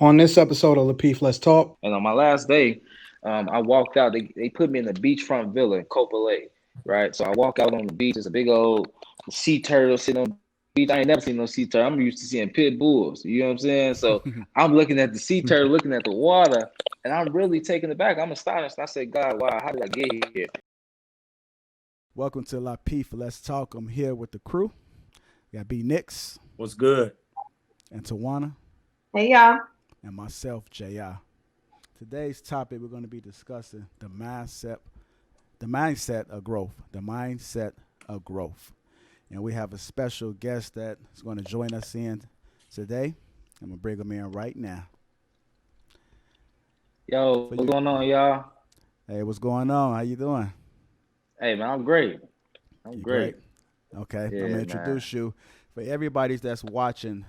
On this episode of Lapeef, Let's Talk. And on my last day, I walked out. They put me in the beachfront villa in Copa Lake, right? So I walk out on the beach. There's a big old sea turtle sitting on the beach. I ain't never seen no sea turtle. I'm used to seeing pit bulls. You know what I'm saying? So I'm looking at the sea turtle, looking at the water, and I'm really taken aback. I'm astonished. I said, God, wow, how did I get here? Welcome to Lapeef, Let's Talk. I'm here with the crew. We got B Nix What's good? and Tawana Hey y'all. and myself, JI. Today's topic we're going to be discussing the mindset of growth. The mindset of growth. And we have a special guest that is going to join us in today. I'm going to bring him in right now. Yo, For what's you. going on, y'all? Hey, what's going on? How you doing? Hey, man, I'm great. I'm You great. Okay, I'm Yeah, going to man. introduce you. For everybody that's watching,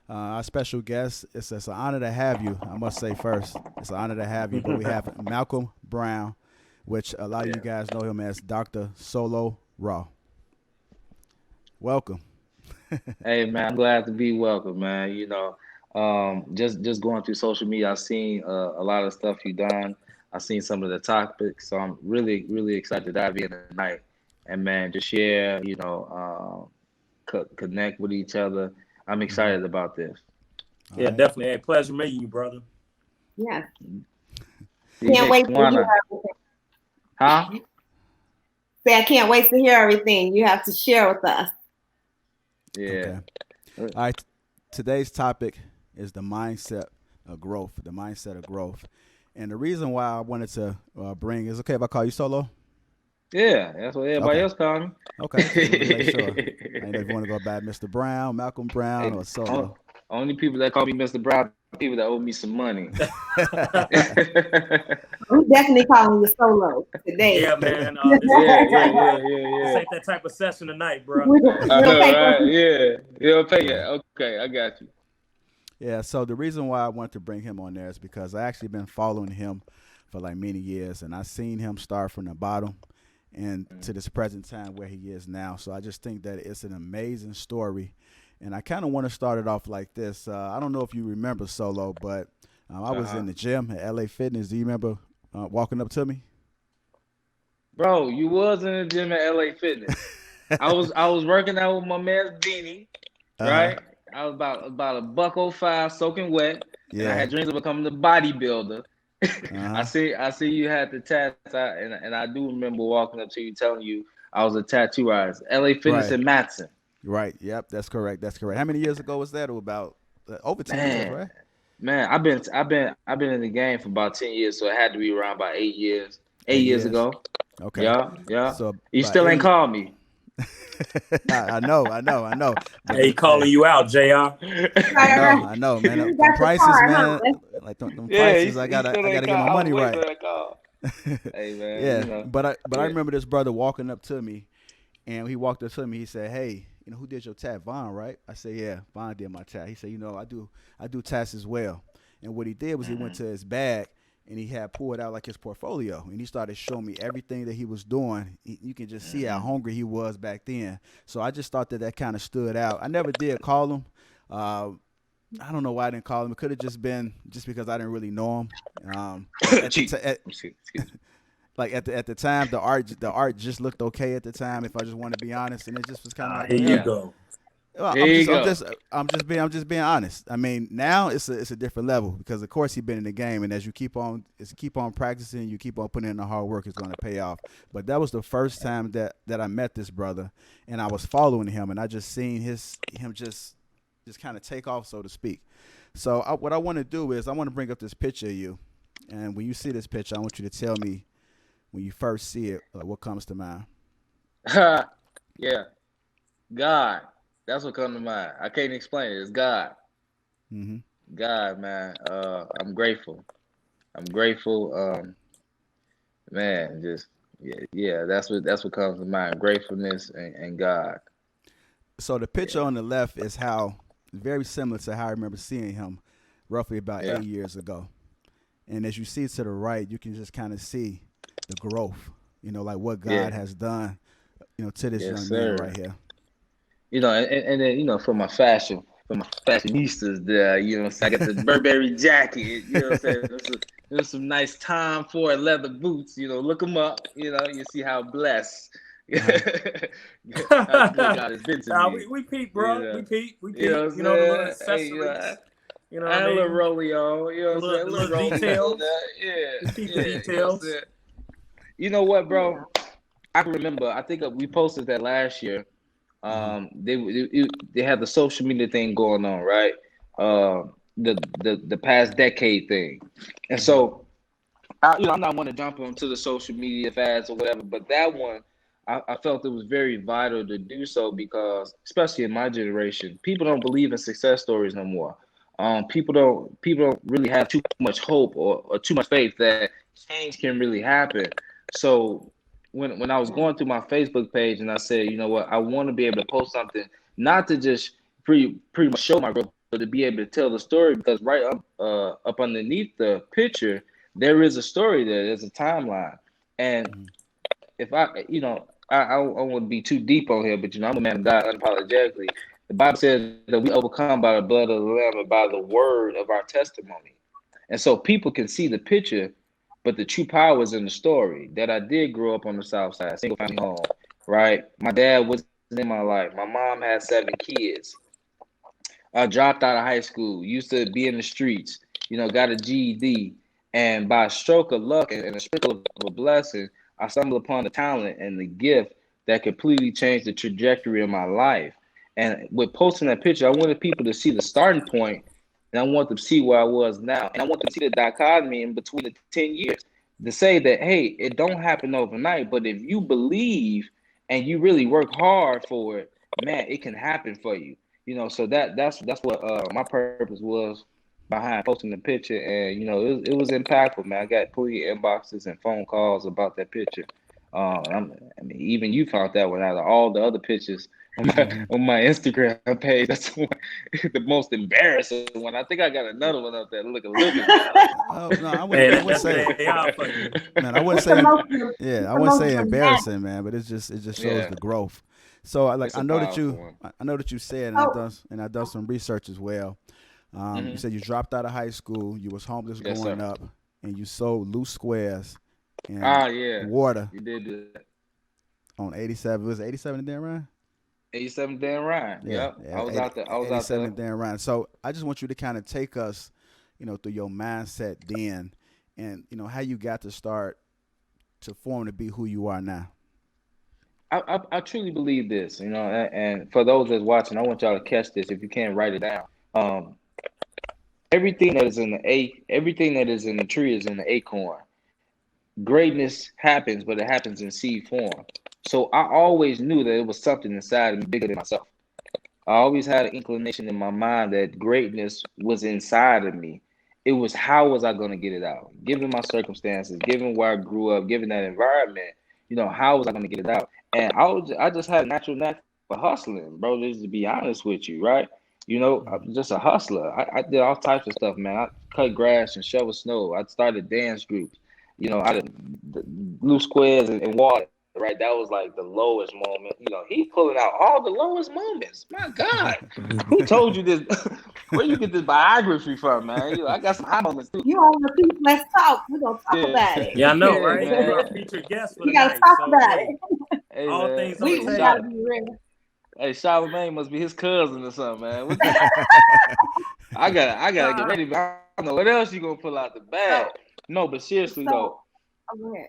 our special guest, it's an honor to have you. I must say first, it's an honor to have you. But we have Malcolm Brown, which a lot of you guys know him as Dr. Solo Raw. Welcome. Hey man, I'm glad to be welcome, man. Just going through social media, I've seen a lot of stuff you done. I've seen some of the topics, so I'm really excited to dive in tonight and man, just share, connect with each other. I'm Hmm. excited about this. All Yeah, right. definitely. Hey, pleasure meeting you, brother. Yes. D Can't Nick, wait to hear Tawana, everything. huh? Say I can't wait to hear everything you have to share with us. Yeah. Okay. All right. Today's topic is the mindset of growth. The mindset of growth. And the reason why I wanted to bring is okay if I call you Solo. Yeah, that's what everybody Okay. else call me. Okay. Just wanted to make sure. I didn't know if you want to go by Mr. Brown, Malcolm Brown, Hey, or on- Solo. only people that call me Mr. Brown, people that owe me some money. We definitely calling you solo today. Yeah, man. This ain't Yeah, that yeah, type yeah, of yeah, this yeah. ain't that type of session tonight, bro. we, I we don't know, take right? that. Yeah. You don't pay Yeah. yet. Okay, I got you. Yeah. So the reason why I wanted to bring him on there is because I actually been following him for like many years, and I seen him start from the bottom and to this present time where he is now. So I just think that it's an amazing story, and I kind of want to start it off like this. I don't know if you remember Solo, but I was Uh-huh. in the gym at LA Fitness. Do you remember walking up to me? Bro, you was in the gym at LA Fitness. I was working out with my man Beanie, Uh huh. right? I was about a buck 05 soaking wet, and I Yeah. had dreams of becoming a bodybuilder. Uh I huh. see you had the tats, and I do remember walking up to you telling you I was a tattoo artist. LA Fitness Right. in Matson. Right. Yep. That's correct. That's correct. How many years ago was that? About over 10 years, Man, right? man, I've been in the game for about 10 years, so it had to be around about 8 years. Eight Eight years years. ago. Okay. Yeah, yeah. So You about still ain't 8. called me. I know. I know. I know. But Hey, he hey, calling you out, Jr. I Right, know. right. I know, man. You Them got the prices, car, huh? man. Like them Yeah, prices. I he gotta. still I ain't gotta get called. my I was money waiting right. for that call. Hey man, Yeah. But I yeah. remember this brother walking up to me, and he walked up to me. He said, "Hey, who did your tat? Vaughn, right?" I said, "Yeah, Vaughn did my tat." He said, I do tats as well." And what he did was he went Mhm. to his bag and he had pulled out like his portfolio, and he started showing me everything that he was doing. You can just see how Mhm. hungry he was back then. So I just thought that kind of stood out. I never did call him. Uh, I don't know why I didn't call him. It could have just been just because I didn't really know him. Like at the Cheap. t- at, Excuse me. like at the time, the art just looked okay at the time. If I just want to be honest, and it just was kind of like, Here you well, Yeah. go. well, Here I'm you just, I'm go. just, I'm just being honest. I mean, now it's a different level because of course he's been in the game, and as you keep on practicing, you keep on putting in the hard work, it's going to pay off. But that was the first time that I met this brother, and I was following him, and I just seen him just kind of take off, so to speak. So what I want to do is I want to bring up this picture of you, and when you see this picture, I want you to tell me when you first see it what comes to mind. Yeah. God. That's what comes to mind. I can't explain it. It's God. Mm-hmm. God, man. I'm grateful. I'm grateful. Man, just yeah. That's what comes to mind. Gratefulness and God. So the picture Yeah. on the left is how very similar to how I remember seeing him roughly about Yeah. 8 years ago. And as you see to the right, you can just kind of see the growth, like what God Yeah. has done, to this Yes, young man sir. right here. And then for my for my fashionistas there. You know, so I got the Burberry jacket. You know what I'm saying? There's some nice Tom Ford leather boots. You know, look them up. You know, you see how blessed. How good God has been to me. We peep, bro. You know? We peep. You know what I'm You know, the little saying? Hey, accessories. You know I what had I a little mean? rollie on. You know what I'm saying? A The little little rollie details. Yeah. Peep Yeah. the You know what I'm details. saying? You know what, bro? I can remember. I think we posted that last year. They had the social media thing going on, right? The past decade thing, and so I'm not one to jump onto the social media fads or whatever, but that one, I felt it was very vital to do so because, especially in my generation, people don't believe in success stories no more. People don't really have too much hope or too much faith that change can really happen. So when I was going through my Facebook page and I said, you know what, I want to be able to post something, not to just pretty much show my growth, but to be able to tell the story because right up underneath the picture there is a story there. There's a timeline. And if I don't want to be too deep on here, but I'm a man of God unapologetically. The Bible says that we overcome by the blood of the Lamb and by the word of our testimony. And so people can see the picture, but the true power is in the story that I did grow up on the South Side, single family home, right? My dad wasn't in my life. My mom had 7 kids. I dropped out of high school, used to be in the streets, got a GED. And by a stroke of luck and a sprinkle of a blessing, I stumbled upon the talent and the gift that completely changed the trajectory of my life. And with posting that picture, I wanted people to see the starting point, and I want them to see where I was now. And I want them to see the dichotomy in between the 10 years to say that, hey, it don't happen overnight, but if you believe and you really work hard for it, man, it can happen for you. So that's what my purpose was behind posting the picture, and it was impactful, man. I got plenty of inboxes and phone calls about that picture. Even you found that one out of all the other pictures on my Instagram page. That's the most embarrassing one. I think I got another one up there looking better. Oh no, I wouldn't say. Man, I wouldn't say. Yeah, I wouldn't say embarrassing, man. But it just shows the growth. So I know that you said, and I've done some research as well. You said you dropped out of high school, you was homeless growing up, and you sold loose squares and water. You did do that on 87. Was it 87 Dan Ryan? 87 Dan Ryan. Yeah. I was out there. 87 Dan Ryan. So I just want you to kind of take us, through your mindset then, and how you got to start to form to be who you are now. I truly believe this, and for those that's watching, I want y'all to catch this. If you can't, write it down. Everything that is in the tree is in the acorn. Greatness happens, but it happens in seed form. So I always knew that it was something inside of me bigger than myself. I always had an inclination in my mind that greatness was inside of me. It was how was I going to get it out? Given my circumstances, given where I grew up, given that environment, how was I going to get it out? And I just had a natural knack for hustling, bro, just to be honest with you, right? I'm just a hustler. I did all types of stuff, man. I cut grass and shovel snow. I started dance groups. I did blue squares and water, right? That was like the lowest moment. He's pulling out all the lowest moments. My God, who told you this? Where you get this biography from, man? I got some high moments too. You on Lapeef, let's talk. We're gonna talk about it. Yeah, I know, right? Man. You're our featured guest for the we gotta night. talk So, about hey, it. Hey, all man. things on We the table. gotta be real. Hey, Charlamagne must be his cousin or something, man. I gotta get ready. I don't know what else you gonna pull out the bag. No, but seriously though, go ahead.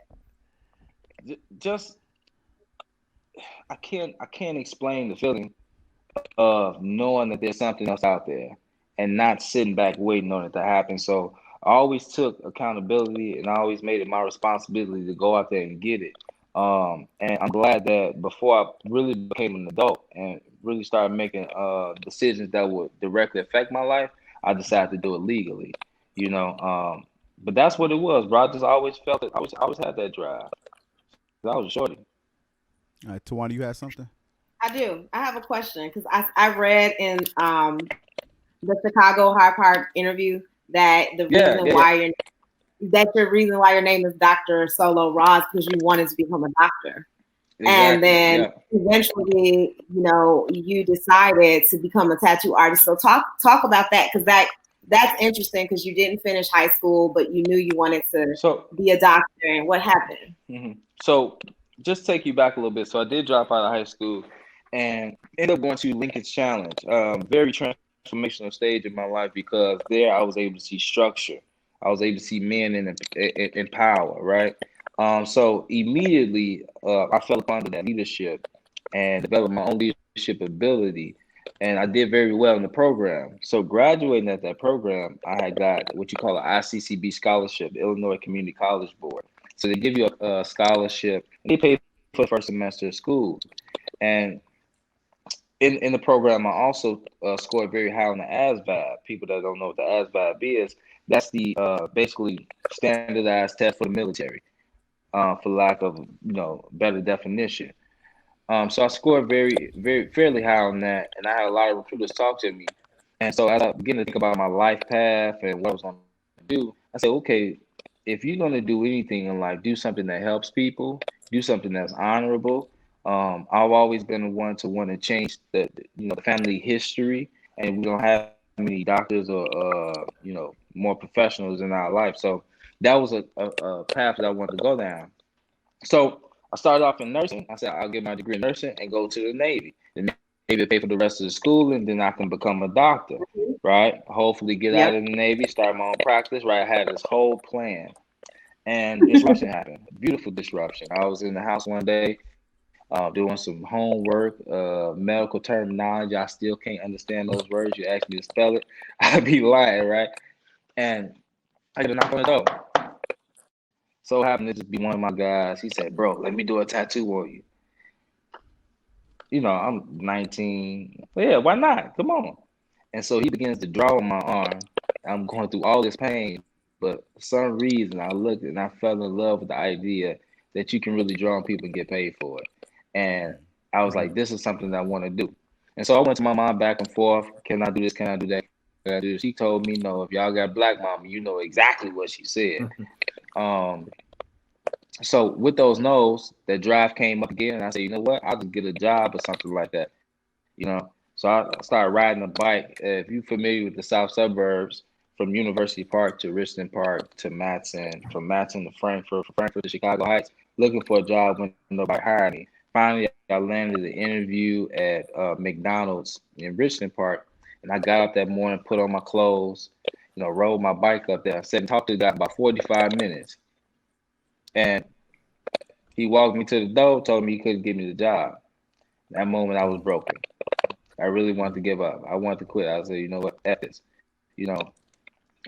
just I can't explain the feeling of knowing that there's something else out there and not sitting back waiting on it to happen. So I always took accountability and I always made it my responsibility to go out there and get it. And I'm glad that before I really became an adult and really started making decisions that would directly affect my life, I decided to do it legally. But that's what it was, bro. I just always felt it. I always had that drive. I was a shorty. All right, Tawana, you had something? I do. I have a question because I read in the Chicago High Park interview that the reason why your name is Dr. Solo Ross because you wanted to become a doctor. And Exactly. then Yeah. eventually, you decided to become a tattoo artist. So talk about that, because that's interesting, because you didn't finish high school, but you knew you wanted to So be a doctor. And what happened? So just take you back a little bit. So I did drop out of high school and ended up going to Lincoln's Challenge. Very transformational stage in my life, because there I was able to see structure. I was able to see men in power, right? So immediately I fell upon that leadership and developed my own leadership ability. And I did very well in the program. So graduating at that program, I had got what you call an ICCB scholarship, Illinois Community College Board. So they give you a scholarship. And they pay for the first semester of school. And in the program, I also scored very high on the ASVAB. People that don't know what the ASVAB is, that's the basically standardized test for the military, for lack of better definition. So I scored very fairly high on that, and I had a lot of recruiters talk to me. And so as I began to think about my life path and what I was going to do, I said, okay, if you're going to do anything in life, do something that helps people, do something that's honorable. I've always been the one to want to change the family history, and we don't have many doctors or more professionals in our life. So that was a path that I wanted to go down. So I started off in nursing. I said I'll get my degree in nursing and go to the Navy. The Navy pay for the rest of the school, and then I can become a doctor, right? Hopefully get out Yep. of the Navy, start my own practice, right? I had this whole plan. And disruption happened. Beautiful disruption. I was in the house one day doing some homework, medical terminology. I still can't understand those words. You ask me to spell it, I'd be lying, right? And I get a knock on the door. So happened to just be one of my guys. He said, "Bro, let me do a tattoo on you." I'm 19. Well, yeah, why not? Come on. And so he begins to draw on my arm. I'm going through all this pain, but for some reason I looked and I fell in love with the idea that you can really draw on people and get paid for it. And I was like, this is something that I want to do. And so I went to my mom back and forth. Can I do this? Can I do that? Can I do this? She told me no. If y'all got black mama, you know exactly what she said. So with those no's, that drive came up again, and I said, you know what? I'll just get a job or something like that. So I started riding a bike. If you're familiar with the south suburbs, from University Park to Richmond Park to Matson, from Matson to Frankfurt, from Frankfurt to Chicago Heights, looking for a job when nobody hired me. Finally, I landed an interview at McDonald's in Richmond Park, and I got up that morning, put on my clothes, rode my bike up there. I sat and talked to the guy about 45 minutes, and he walked me to the door, told me he couldn't give me the job. That moment, I was broken. I really wanted to give up. I wanted to quit. I said, you know what, F this.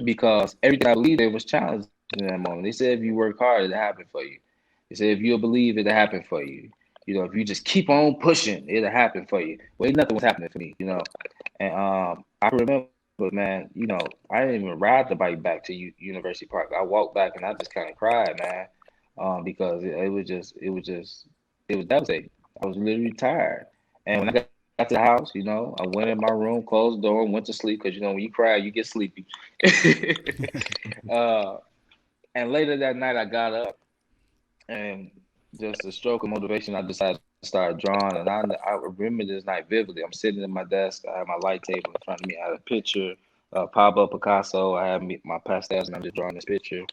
Because everything I believed in was challenged in that moment. They said if you work hard, it'll happen for you. They said if you believe, it'll happen for you. If you just keep on pushing, it'll happen for you. Well, nothing was happening for me, And I remember, man, I didn't even ride the bike back to University Park. I walked back and I just kind of cried, man, because it was devastating. I was literally tired. And when I got to the house, I went in my room, closed the door, and went to sleep, because when you cry, you get sleepy. And later that night, I got up, and just a stroke of motivation, I decided to start drawing. And I remember this night vividly. I'm sitting at my desk. I have my light table in front of me. I had a picture, Pablo Picasso. I have my pastels, and I'm just drawing this picture.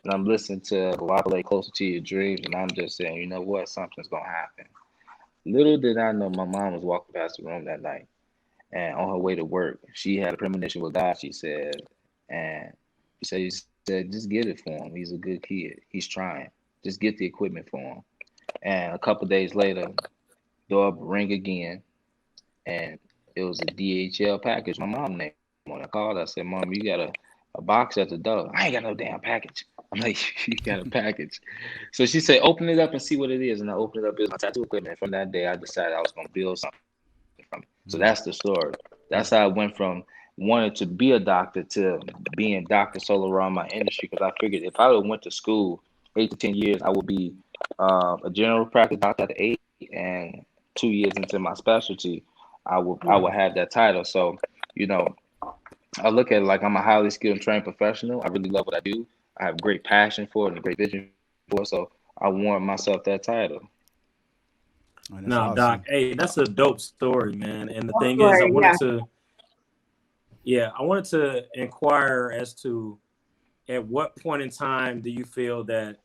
And I'm listening to Lay Closer to Your Dreams, and I'm just saying, you know what? Something's going to happen. Little did I know, my mom was walking past the room that night, and on her way to work, she had a premonition with God, she said. And she said, just get it for him. He's a good kid. He's trying. Just get the equipment for him. And a couple days later, door ring again, and it was a DHL package. My mom named when I called, I said, Mom, you got a box at the door. I ain't got no damn package. I'm like, you got a package. So she said, open it up and see what it is. And I opened it up. It was my tattoo equipment. And from that day, I decided I was going to build something from it. So that's the story. That's how I went from wanting to be a doctor to being Dr. Solo around my industry, because I figured if I went to school 8 to 10 years, I would be a general practice doctor at 8, and 2 years into my specialty, I would have that title. So, I look at it like I'm a highly skilled and trained professional. I really love what I do. I have great passion for it and a great vision for it. So I warrant myself that title. And that's No, awesome. Doc. Hey, that's a dope story, man. And the thing is, Story, I wanted to inquire as to at what point in time do you feel that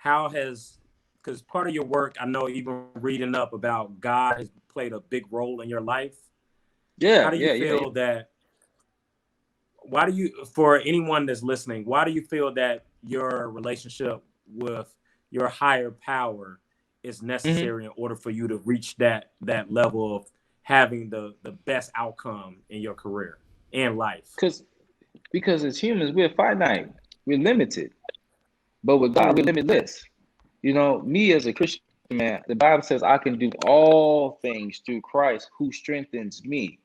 because part of your work, I know even reading up about God has played a big role in your life. How do you feel that? Why do you, for anyone that's listening, why do you feel that your relationship with your higher power is necessary in order for you to reach that level of having the best outcome in your career and life? Because as humans, we're finite, we're limited, but with God, we're limitless. You know, me as a Christian man, the Bible says I can do all things through Christ who strengthens me.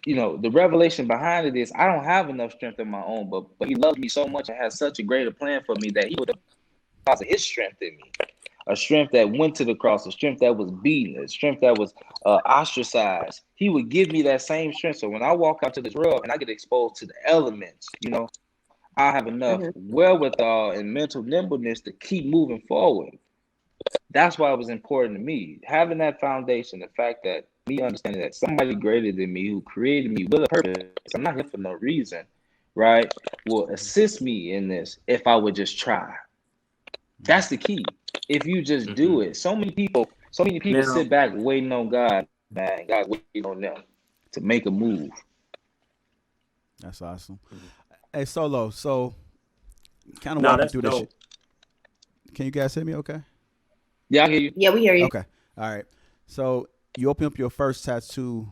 You know, the revelation behind it is I don't have enough strength of my own, but he loves me so much and has such a greater plan for me that he would deposit his strength in me. A strength that went to the cross, a strength that was beaten, a strength that was ostracized. He would give me that same strength. So when I walk out to this world and I get exposed to the elements, you know, I have enough wherewithal and mental nimbleness to keep moving forward. That's why it was important to me. Having that foundation, the fact that me understanding that somebody greater than me who created me with a purpose, I'm not here for no reason, right? Will assist me in this if I would just try. That's the key. If you just do it. So many people now, sit back waiting on God, man. God waiting on them to make a move. That's awesome. Hey, Solo, so kind of walk me through this shit. Can you guys hear me okay? Yeah, I hear you. Yeah, we hear you. Okay. All right. So you opened up your first tattoo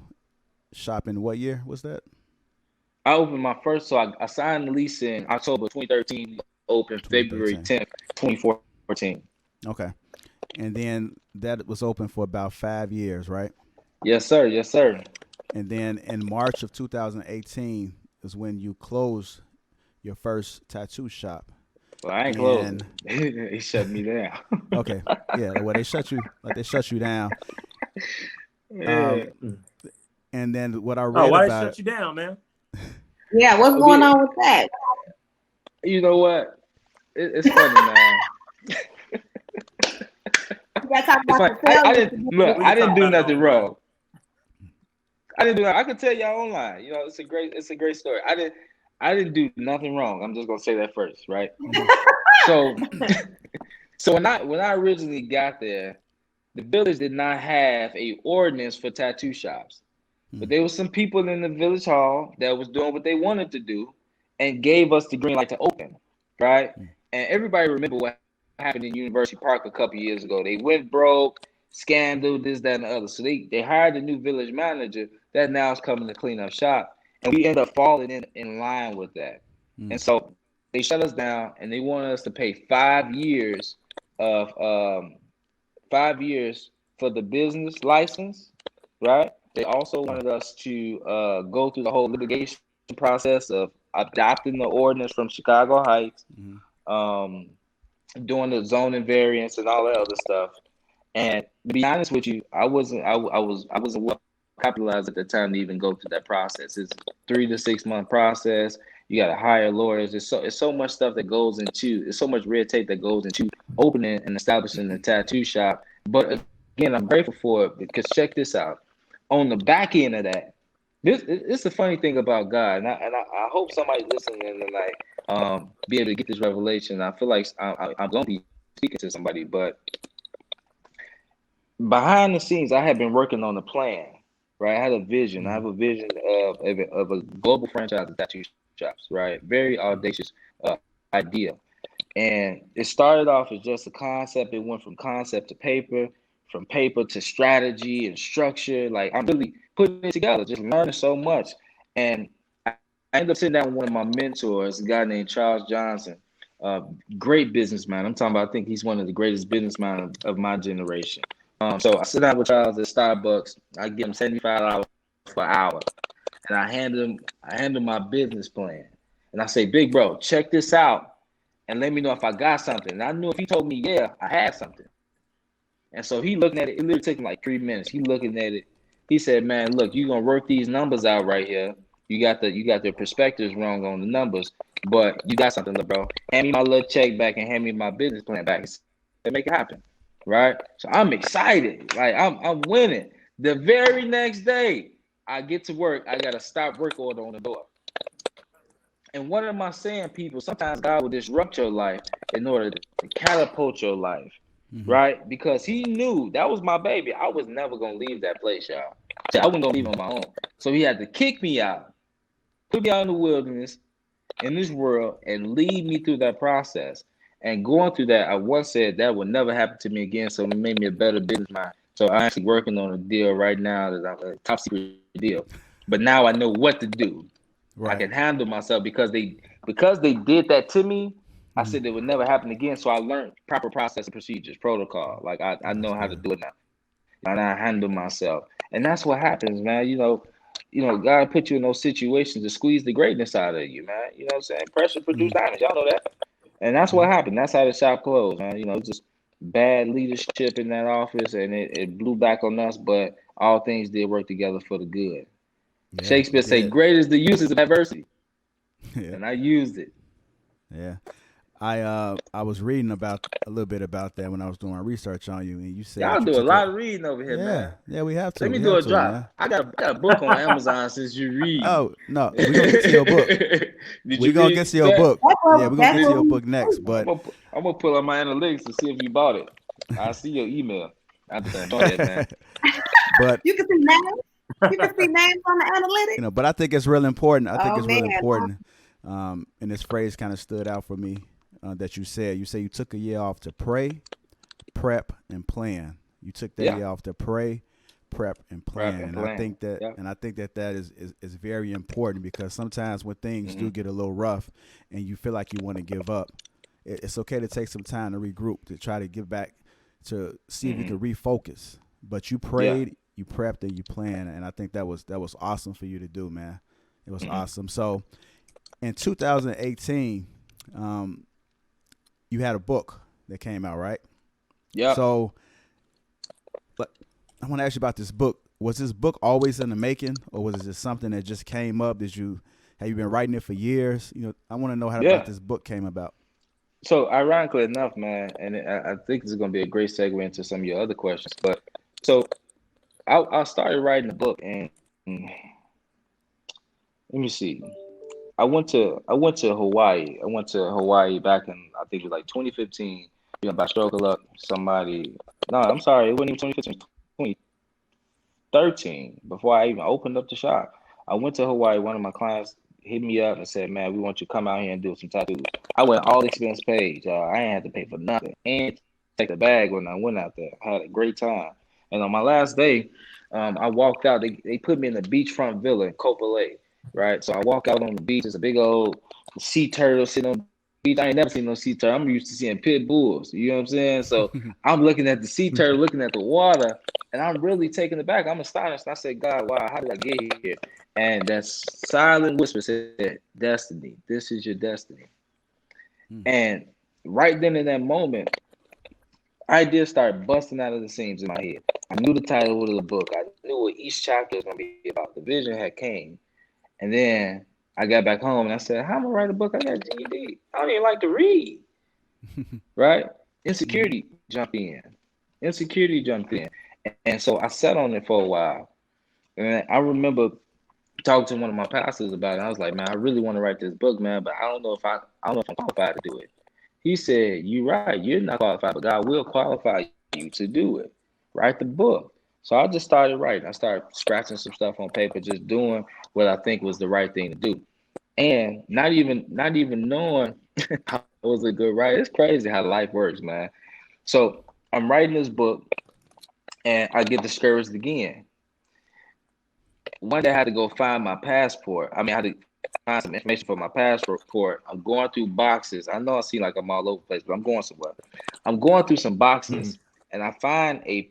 shop in what year was that? I opened my first, so I signed the lease in October 2013, opened February 10th, 2014. Okay. And then that was open for about 5 years, right? Yes, sir. Yes, sir. And then in March of 2018 is when you closed your first tattoo shop. Well, I ain't closing. They shut me down. Okay. Yeah. Well, they shut you down. Yeah. And then what I read why about they shut you down, man? Yeah, what's going on with that? You know what? It's funny, man. You gotta talk about I didn't do nothing wrong. I didn't do that. I could tell y'all online. You know, it's a great story. I didn't do nothing wrong. I'm just gonna say that first, right? So when I originally got there, the village did not have a ordinance for tattoo shops. But there was some people in the village hall that was doing what they wanted to do and gave us the green light to open, right? And everybody remember what happened in University Park a couple years ago. They went broke, scandal, this, that, and the other. So they hired a new village manager that now is coming to clean up shop. And we end up falling in line with that. And so they shut us down and they wanted us to pay 5 years of 5 years for the business license, right? They also wanted us to go through the whole litigation process of adopting the ordinance from Chicago Heights, doing the zoning variance and all that other stuff. And to be honest with you, I wasn't well capitalized at the time to even go through that process. It's 3 to 6 month process. You got to hire lawyers. It's so much stuff that goes into. It's so much red tape that goes into opening and establishing a tattoo shop. But again, I'm grateful for it because check this out. On the back end of that, this is the funny thing about God, and I hope somebody listening tonight be able to get this revelation. I feel like I'm going to be speaking to somebody, but behind the scenes, I have been working on a plan. Right, I had a vision. I have a vision of a global franchise of tattoo shops. Right, very audacious idea, and it started off as just a concept. It went from concept to paper, from paper to strategy and structure. Like I'm really putting it together, just learning so much. And I ended up sitting down with one of my mentors, a guy named Charles Johnson, great businessman. I'm talking about, I think he's one of the greatest businessmen of my generation. So I sit down with Charles at Starbucks. I give him $75 per hour, and I hand him my business plan. And I say, big bro, check this out, and let me know if I got something. And I knew if he told me, yeah, I had something. And so he looking at it. It literally took him like 3 minutes. He looking at it. He said, man, look, you're going to work these numbers out right here. You got the perspectives wrong on the numbers, but you got something, bro. Hand me my little check back and hand me my business plan back. He said, make it happen. right? So I'm excited. Like I'm winning. The very next day, I get to work. I got a stop work order on the door. And what am I saying, people? Sometimes God will disrupt your life in order to catapult your life, right? Because he knew that was my baby. I was never going to leave that place, y'all. I wasn't going to leave on my own. So he had to kick me out, put me out in the wilderness, in this world, and lead me through that process. And going through that, I once said that would never happen to me again. So it made me a better businessman. So I'm actually working on a deal right now that I'm a top secret deal. But now I know what to do. Right. I can handle myself because they did that to me. I said it would never happen again. So I learned proper process and procedures, protocol. Like I know how to do it now. And I handle myself. And that's what happens, man. You know, God put you in those situations to squeeze the greatness out of you, man. You know what I'm saying? Pressure produces diamonds. Y'all know that. And that's what happened. That's how the shop closed, man. You know, just bad leadership in that office, and it blew back on us. But all things did work together for the good. Yeah, Shakespeare say, "Great is the uses of adversity," and I used it. Yeah, I was reading about a little bit about that when I was doing my research on you, and you said y'all do a lot of reading over here, man. Yeah, we have to. Let me do a drop. Man. I got a book on Amazon since you read. Oh no, we're gonna get to your book. We're gonna get to your book. Yeah, we're gonna get to your book next. But I'm gonna pull up my analytics to see if you bought it. I see your email. Go ahead, man. But you can see names. You can see names on the analytics. You know, but I think it's really important. I think it's really important. And this phrase kind of stood out for me that you said. You say you took a year off to pray, prep, and plan. You took that year off to pray, prep, and plan. I think that, and I think that is very important because sometimes when things do get a little rough and you feel like you want to give up, it's okay to take some time to regroup, to try to get back, to see if you can refocus. But you prayed. You prepped and you planned, and I think that was awesome for you to do, man. It was awesome. So, in 2018, you had a book that came out, right? Yeah. So, I want to ask you about this book. Was this book always in the making, or was it just something that just came up? Have you been writing it for years? You know, I want to know how about this book came about. So, ironically enough, man, and I think this is going to be a great segue into some of your other questions, but so. I started writing a book, and let me see. I went to Hawaii. I went to Hawaii back in, I think it was like 2015. You know, by stroke of luck, somebody. No, I'm sorry, it wasn't even 2015. 2013. Before I even opened up the shop, I went to Hawaii. One of my clients hit me up and said, "Man, we want you to come out here and do some tattoos." I went all expense paid. I ain't had to pay for nothing, and take the bag when I went out there. I had a great time. And on my last day, I walked out. They put me in the beachfront villa in Kopali, right? So I walk out on the beach. There's a big old sea turtle sitting on the beach. I ain't never seen no sea turtle. I'm used to seeing pit bulls. You know what I'm saying? So I'm looking at the sea turtle, looking at the water, and I'm really taken aback. I'm astonished. I said, "God, wow, how did I get here?" And that silent whisper said, "Destiny. This is your destiny." And right then in that moment, I did start busting out of the seams in my head. I knew the title of the book. I knew what each chapter was going to be about. The vision had came. And then I got back home and I said, how am I write a book? I got a GED. I don't even like to read. Right? Insecurity jumped in. And so I sat on it for a while. And I remember talking to one of my pastors about it. I was like, man, I really want to write this book, man, but I don't know if I'm qualified to do it. He said, "You're right. You're not qualified, but God will qualify you to do it. Write the book." So I just started writing. I started scratching some stuff on paper, just doing what I think was the right thing to do, and not even knowing I was a good writer. It's crazy how life works, man. So I'm writing this book, and I get discouraged again. One day I had to go find my passport. I had to find some information for my passport. I'm going through boxes. I know I seem like I'm all over the place, but I'm going somewhere. I'm going through some boxes, and I find a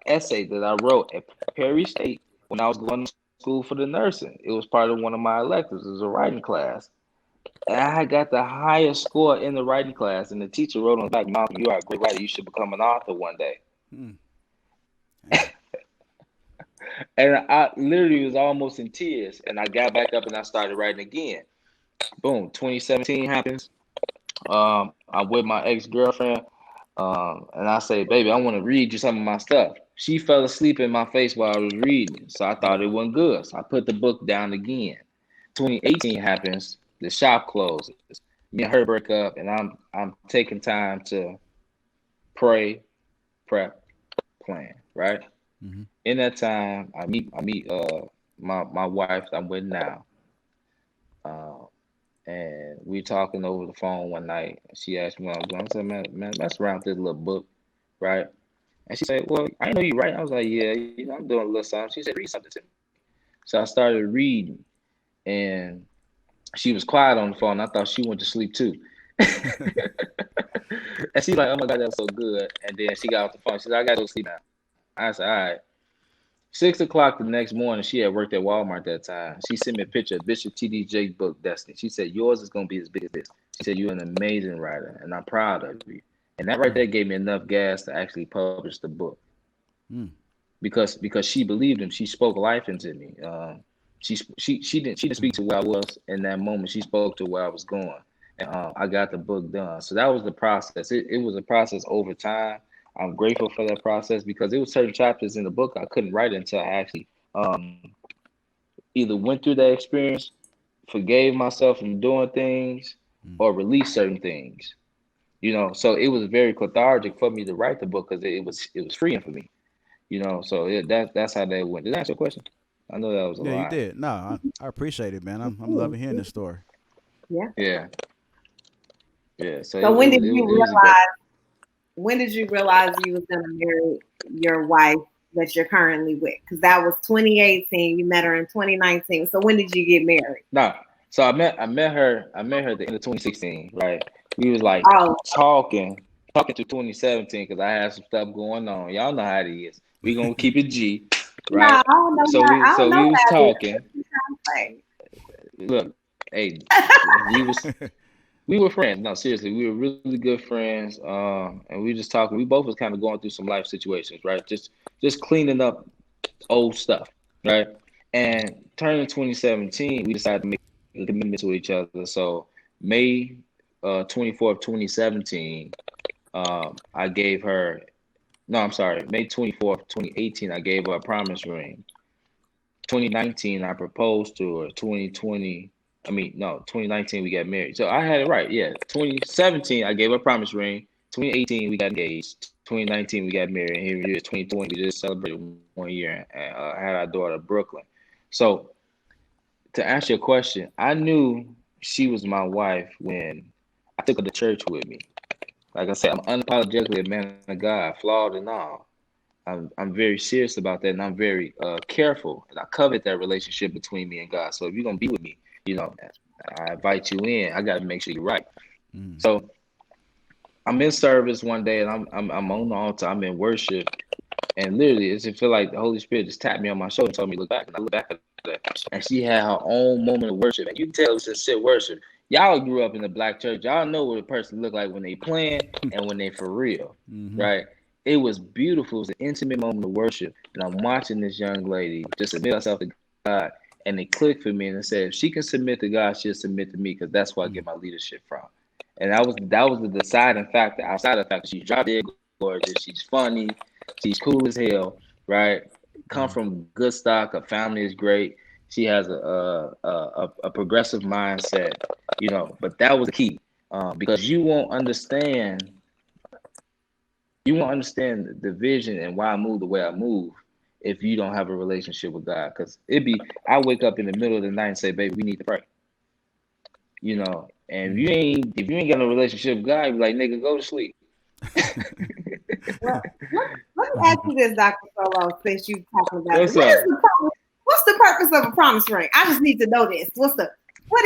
essay that I wrote at Perry State when I was going to school for the nursing. It was part of one of my electives. It was a writing class. And I got the highest score in the writing class, and the teacher wrote on the back, "Malcolm, you are a great writer. You should become an author one day." And I literally was almost in tears. And I got back up and I started writing again. Boom, 2017 happens. I'm with my ex-girlfriend. And I say, baby, I want to read you some of my stuff. She fell asleep in my face while I was reading, so I thought it wasn't good. So I put the book down again. 2018 happens, the shop closes. Me and her break up, and I'm taking time to pray, prep, plan, right? Mm-hmm. In that time, I meet my wife I'm with now. Uh, and we talking over the phone one night. She asked me what I was doing. I said, man, mess around with this little book, right? And she said, well, I know you right. I was like, yeah, I'm doing a little something. She said, read something to me. So I started reading, and she was quiet on the phone. I thought she went to sleep too. And she's like, oh my God, that's so good. And then she got off the phone. She said, I got to go sleep now. I said, all right. 6 o'clock the next morning, she had worked at Walmart that time. She sent me a picture of Bishop T.D. Jakes' book, Destiny. She said, yours is going to be as big as this. She said, you're an amazing writer, and I'm proud of you. And that right there gave me enough gas to actually publish the book. Mm. Because she believed him. She spoke life into me. She didn't speak to where I was in that moment. She spoke to where I was going. And I got the book done. So that was the process. It was a process over time. I'm grateful for that process because there were certain chapters in the book I couldn't write until I actually either went through that experience, forgave myself from doing things, or released certain things. So it was very cathartic for me to write the book because it was freeing for me. So that's how that went. Did that answer your question? I know that was a Yeah, you lot. did. No, I appreciate it, man. I'm loving hearing this story. Yeah. Yeah. So when did you realize? When did you realize you was gonna marry your wife that you're currently with? Because that was 2018. You met her in 2019. So when did you get married? No. So I met her at the end of 2016. Right. We was like talking through 2017 because I had some stuff going on. Y'all know how it is. We gonna keep it G, right? No, I don't know. So we was talking. It. Look, hey, we were friends. No, seriously, we were really good friends. And we just talking. We both was kind of going through some life situations, right? Just cleaning up old stuff, right? And turning 2017, we decided to make a commitment to each other. So May 24th, 2017, I gave her. No, I'm sorry. May 24th, 2018, I gave her a promise ring. 2019, I proposed to her. 2019, we got married. So I had it right. Yeah. 2017, I gave her a promise ring. 2018, we got engaged. 2019, we got married. And here it is, 2020. We just celebrated 1 year and had our daughter, Brooklyn. So to answer your question, I knew she was my wife when I took her to church with me. Like I said, I'm unapologetically a man of God, flawed and all. I'm very serious about that, and I'm very careful, and I covet that relationship between me and God. So if you're gonna be with me, I invite you in. I got to make sure you're right. So I'm in service one day, and I'm on the altar. I'm in worship, and literally, it feel like the Holy Spirit just tapped me on my shoulder and told me to look back. And I look back at that, and she had her own moment of worship, and you can tell it was sincere worship. Y'all grew up in the black church. Y'all know what a person look like when they playing and when they for real, right? It was beautiful. It was an intimate moment of worship. And I'm watching this young lady just submit herself to God. And it clicked for me and it said, if she can submit to God, she'll submit to me because that's where I get my leadership from. And that was the deciding factor. Outside of the fact that she's drop dead gorgeous, she's funny, she's cool as hell, right? Come from good stock, her family is great. She has a progressive mindset, but that was the key because you won't understand the vision and why I move the way I move if you don't have a relationship with God. Because I wake up in the middle of the night and say, baby, we need to pray. And if you ain't got no relationship with God, you be like, nigga, go to sleep. Well, let me ask you this, Dr. Solo, since you're talking about what's the purpose of a promise ring? I just need to know this. What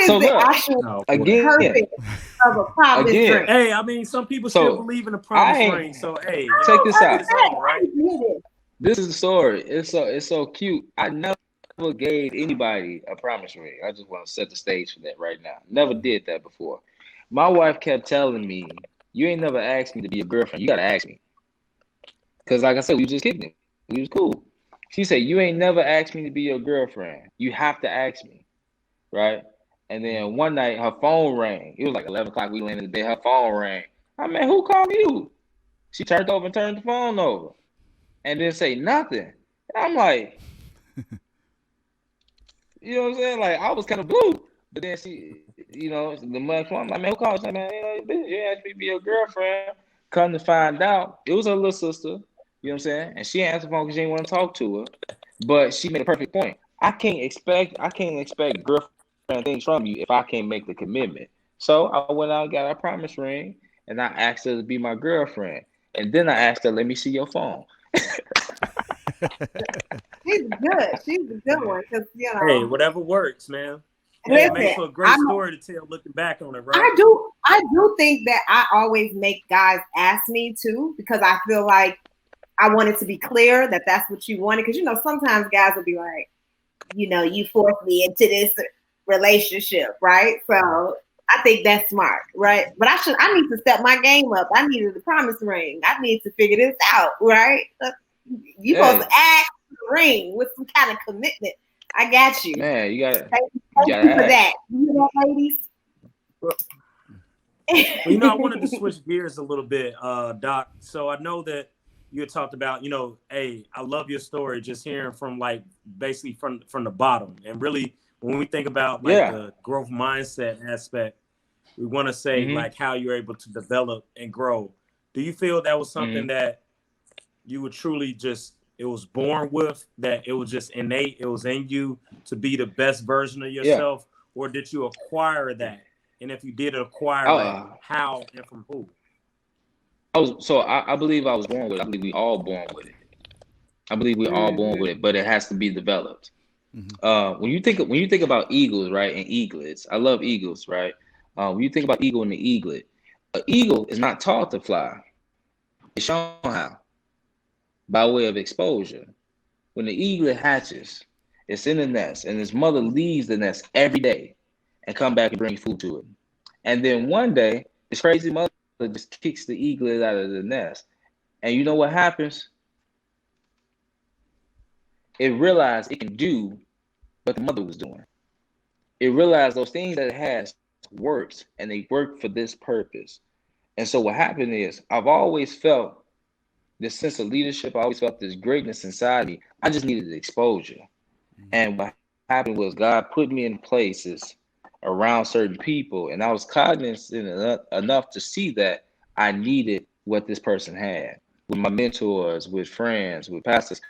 is the actual purpose of a promise ring? Hey, I mean, some people still believe in a promise ring. So, hey, check this out. Right? This is the story. It's so cute. I never gave anybody a promise ring. I just want to set the stage for that right now. Never did that before. My wife kept telling me, you ain't never asked me to be your girlfriend. You got to ask me. Because like I said, we just kicked it. We was cool. She said, you ain't never asked me to be your girlfriend. You have to ask me. Right? And then one night, her phone rang. It was like 11 o'clock. We landed in the bed. Her phone rang. I mean, who called you? She turned over and turned the phone over and didn't say nothing. And I'm like, you know what I'm saying? Like, I was kind of blue. But then she, you know, the month I'm like, man, who called? Like, man, you asked me to be your girlfriend. Come to find out, it was her little sister. You know what I'm saying? And she answered the phone because she didn't want to talk to her. But she made a perfect point. I can't expect girlfriend things from you if I can't make the commitment. So I went out and got a promise ring, and I asked her to be my girlfriend. And then I asked her, let me see your phone. She's good. She's a good one because Hey, whatever works, man. Listen, it makes for a great story to tell looking back on it, right? I do think that I always make guys ask me too, because I feel like I want it to be clear that that's what you wanted. Because sometimes guys will be like, you forced me into this relationship, right? So I think that's smart, right? But I need to step my game up. I needed the promise ring. I need to figure this out, right? You supposed to ask for the ring with some kind of commitment. I got you. Man, you gotta. Thank you for that. You hear that, ladies? Well, I wanted to switch gears a little bit, Doc. So I know that you had talked about, hey, I love your story. Just hearing from basically from the bottom, and really when we think about the growth mindset aspect, we want to say how you're able to develop and grow. Do you feel that was something that you would truly it was born with, that it was just innate, it was in you to be the best version of yourself, or did you acquire that? And if you did acquire that, how and from who? I believe I was born with it. I believe we all born with it. But it has to be developed. When you think about eagles, right, and eaglets, I love eagles, right? When you think about eagle and the eaglet, an eagle is not taught to fly. It's shown how, by way of exposure. When the eaglet hatches, it's in the nest, and its mother leaves the nest every day and come back and bring food to it. And then one day, this crazy mother just kicks the eaglet out of the nest. And you know what happens? It realized it can do what the mother was doing. It realized those things that it has works, and they work for this purpose. And so what happened is, I've always felt this sense of leadership. I always felt this greatness inside me. I just needed exposure. And what happened was God put me in places around certain people, and I was cognizant enough to see that I needed what this person had, with my mentors, with friends, with pastors.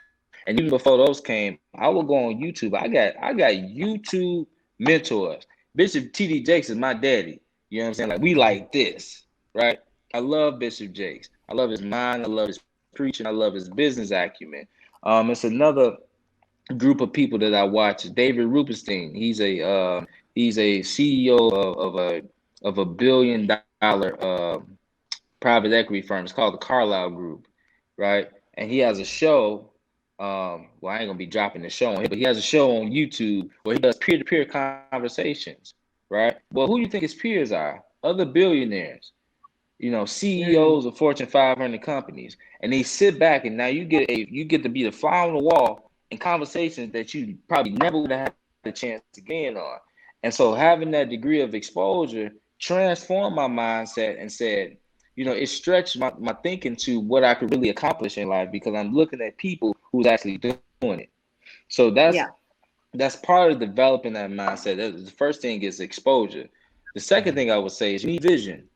And even before those came, I would go on YouTube. I got YouTube mentors. Bishop T.D. Jakes is my daddy. You know what I'm saying? Like, we like this, right? I love Bishop Jakes. I love his mind. I love his preaching. I love his business acumen. It's another group of people that I watch. David Rubenstein. He's a CEO of a $1 billion private equity firm. It's called the Carlyle Group, right? And he has a show. Well, I ain't gonna be dropping the show on him, but he has a show on YouTube where he does peer-to-peer conversations, right? Well, who do you think his peers are? Other billionaires, CEOs of Fortune 500 companies, and they sit back, and now you get to be the fly on the wall in conversations that you probably never would have had the chance to get in on. And so having that degree of exposure transformed my mindset and said, it stretched my thinking to what I could really accomplish in life, because I'm looking at people who's actually doing it. So that's part of developing that mindset. The first thing is exposure. The second thing I would say is you need vision.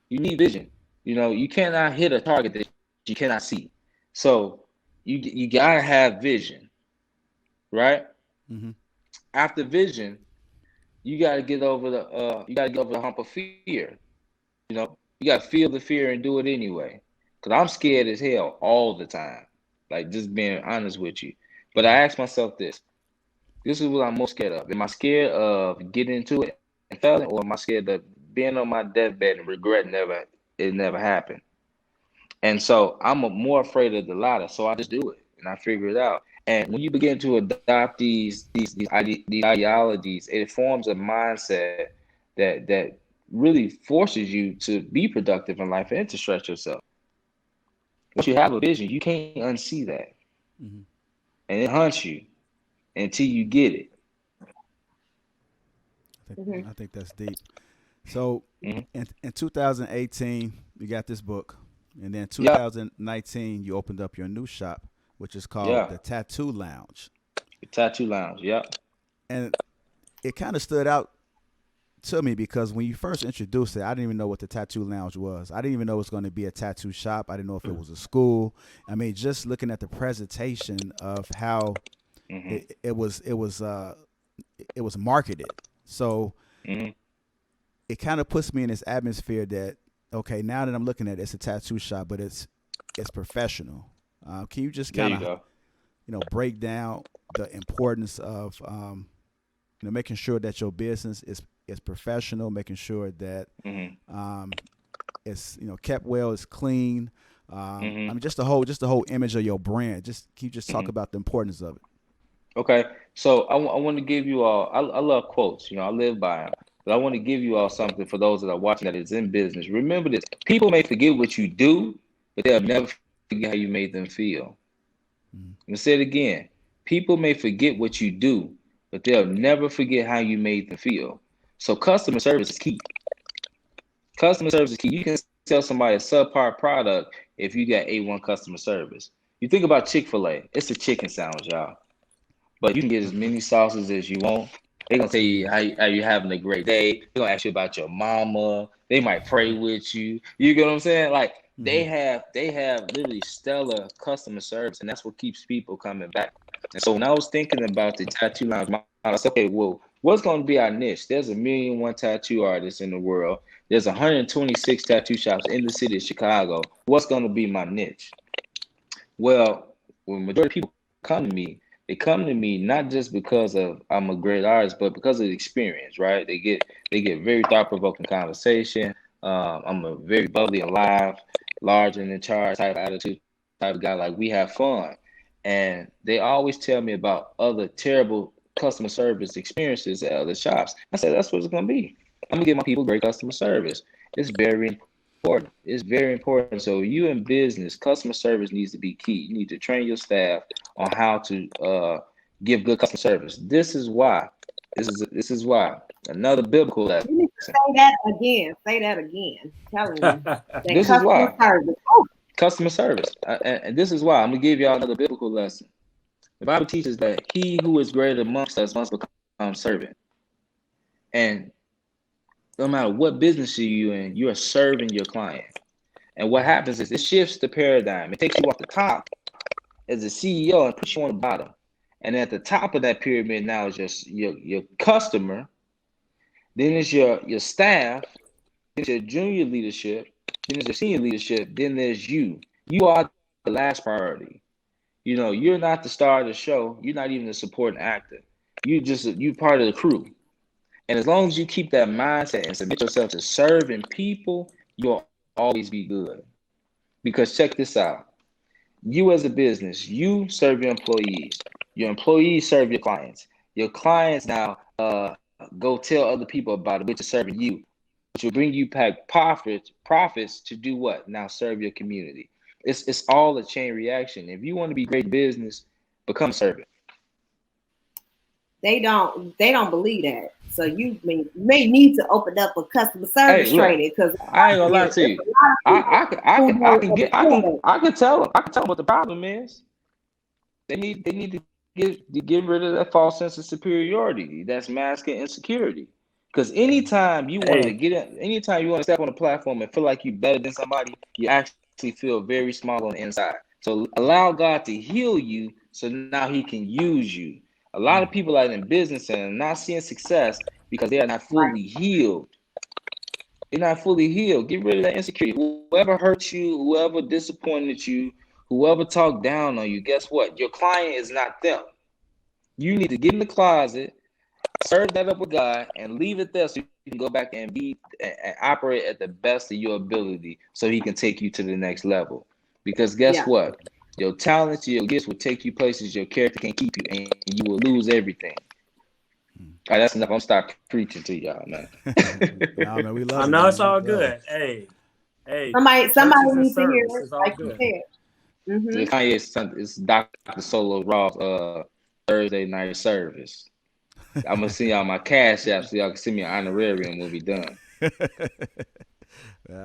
You cannot hit a target that you cannot see. So you gotta have vision, right? After vision, you gotta get over the hump of fear. You gotta feel the fear and do it anyway. Cause I'm scared as hell all the time. Like, just being honest with you. But I ask myself this. This is what I'm most scared of. Am I scared of getting into it and failing, or am I scared of being on my deathbed and regret it never happened? And so I'm more afraid of the latter. So I just do it and I figure it out. And when you begin to adopt these ideologies, it forms a mindset that really forces you to be productive in life and to stretch yourself. Once you have a vision, you can't unsee that. And it haunts you until you get it. I think that's deep. So in 2018, you got this book, And then 2019, you opened up your new shop, which is called the Tattoo Lounge. The Tattoo Lounge, And it kind of stood out to me because when you first introduced it, I didn't even know what the Tattoo Lounge was. I didn't even know it was going to be a tattoo shop. I didn't know if it was a school. I mean, just looking at the presentation of how it was marketed. So it kind of puts me in this atmosphere that, okay, now that I'm looking at it, it's a tattoo shop, but it's professional. Can you just kind of, break down the importance of, making sure that your business is professional, making sure that it's kept well, it's clean. I mean, just the whole image of your brand. Just can you just talk about the importance of it? Okay, so I want to give you all. I love quotes. I live by them. But I want to give you all something for those that are watching that is in business. Remember this: people may forget what you do, but they'll never forget how you made them feel. I'm gonna say it again: people may forget what you do, but they'll never forget how you made them feel. So customer service is key. Customer service is key. You can sell somebody a subpar product if you got A1 customer service. You think about Chick-fil-A. It's a chicken sandwich, y'all. But you can get as many sauces as you want. They're going to tell you how you having a great day. They're going to ask you about your mama. They might pray with you. You get what I'm saying? Like, they have literally stellar customer service, and that's what keeps people coming back. And so when I was thinking about the Tattoo Lounge, I was like, okay, well, what's going to be our niche? There's 1,000,001 tattoo artists in the world. There's 126 tattoo shops in the city of Chicago. What's going to be my niche? Well, when majority of people come to me, they come to me not just because of I'm a great artist, but because of the experience, right? They get very thought-provoking conversation. I'm a very bubbly and live, large and in charge type of attitude, type of guy. Like, we have fun. And they always tell me about other terrible customer service experiences at other shops. I said, that's what it's going to be. I'm going to give my people great customer service. It's very important. It's very important. So you in business, customer service needs to be key. You need to train your staff on how to give good customer service. This is why. This is why. Another biblical lesson. You need to say that again. Say that again. Telling you. This is why. Customer service. And this is why. I'm going to give y'all another biblical lesson. The Bible teaches that he who is greater amongst us must become servant. And no matter what business you're in, you are serving your client. And what happens is it shifts the paradigm. It takes you off the top as a CEO and puts you on the bottom. And at the top of that pyramid now is just your customer. Then it's your staff. Then it's your junior leadership. Then there's your senior leadership. Then there's you. You are the last priority. You're not the star of the show. You're not even the supporting actor. You part of the crew. And as long as you keep that mindset and submit yourself to serving people, you'll always be good. Because check this out. You as a business, you serve your employees. Your employees serve your clients. Your clients now go tell other people about it, which is serving you, which will bring you back profits to do what? Now serve your community. It's all a chain reaction. If you want to be great business, become a servant. They don't believe that. So you may need to open up a customer service training, because I ain't gonna lie to you. I can tell them what the problem is. They need to get rid of that false sense of superiority that's masking insecurity. Because anytime you want to step on a platform and feel like you're better than somebody, you actually feel very small on the inside. So allow God to heal you, so now He can use you. A lot of people are in business and are not seeing success because they are not fully healed. They're not fully healed. Get rid of that insecurity. Whoever hurt you, whoever disappointed you, whoever talked down on you, guess what? Your client is not them. You need to get in the closet, serve that up with God, and leave it there so you can go back and be and operate at the best of your ability so He can take you to the next level. Because guess what? Your talents, your gifts will take you places your character can't keep you, and you will lose everything. All right, that's enough. I'm stop preaching to y'all, man. No, man, we love I know it's all good. Hey, somebody needs to hear it, like you said. It's Dr. Solo Raw's Thursday night service. I'm gonna send y'all my cash app so y'all can send me an honorarium when we done.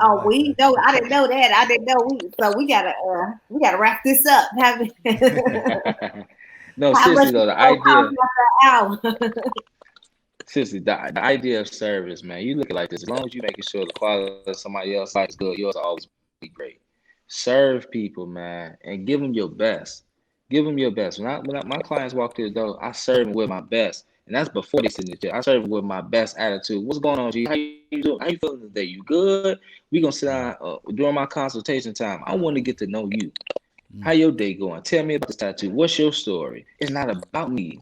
Oh, we know. I didn't know that. I didn't know. We gotta wrap this up. No, seriously though, the idea. Seriously, the idea of service, man. You look at it like this. As long as you making sure the quality of somebody else's life is good, yours will always be great. Serve people, man, and give them your best. Give them your best. When my clients walk through the door, I serve them with my best. And that's before they sit in the chair. I serve them with my best attitude. What's going on, G? How you doing? How you feeling today? You good? We gonna sit down during my consultation time. I want to get to know you. How your day going? Tell me about this tattoo. What's your story? It's not about me.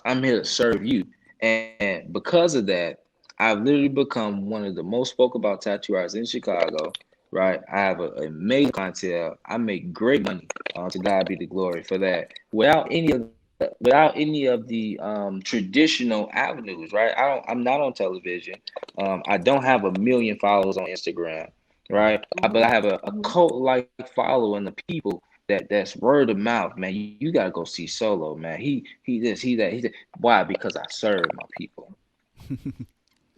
I'm here to serve you. And because of that, I've literally become one of the most spoke about tattoo artists in Chicago. Right, I have an amazing clientele. I make great money. To God be the glory for that. Without any of the traditional avenues, right? I'm not on television. I don't have 1 million followers on Instagram, right? But I have a cult-like following the people that's word of mouth, man. You gotta go see Solo, man. He this, he that. Why? Because I serve my people.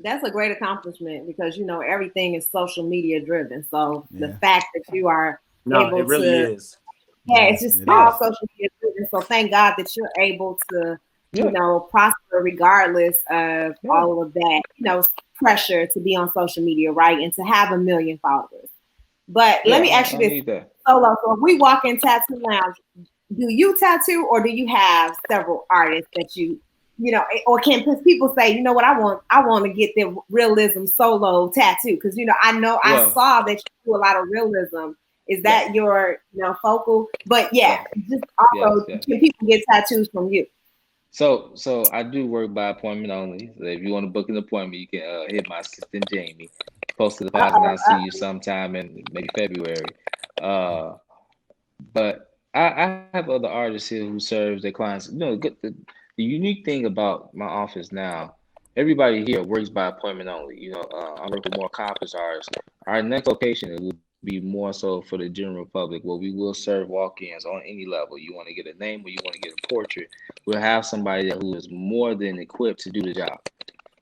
That's a great accomplishment because everything is social media driven. So the fact that you are able it really to, is. It's just all social media driven. So thank God that you're able to, prosper regardless of all of that, pressure to be on social media, right, and to have 1 million followers. But let me ask you this, Solo. So if we walk in Tattoo Lounge, do you tattoo or do you have several artists that you? Or can people say, you know what, I want to get the realism Solo tattoo because I saw that you do a lot of realism. Is that your focal? But just also can people get tattoos from you? So I do work by appointment only. So if you want to book an appointment, you can hit my assistant Jamie. Post to the page and I'll see you sometime in maybe February. But I have other artists here who serves their clients. The unique thing about my office now, everybody here works by appointment only. I work with more accomplished artists. Our next location will be more so for the general public, where we will serve walk-ins on any level. You want to get a name or you want to get a portrait, we'll have somebody who is more than equipped to do the job.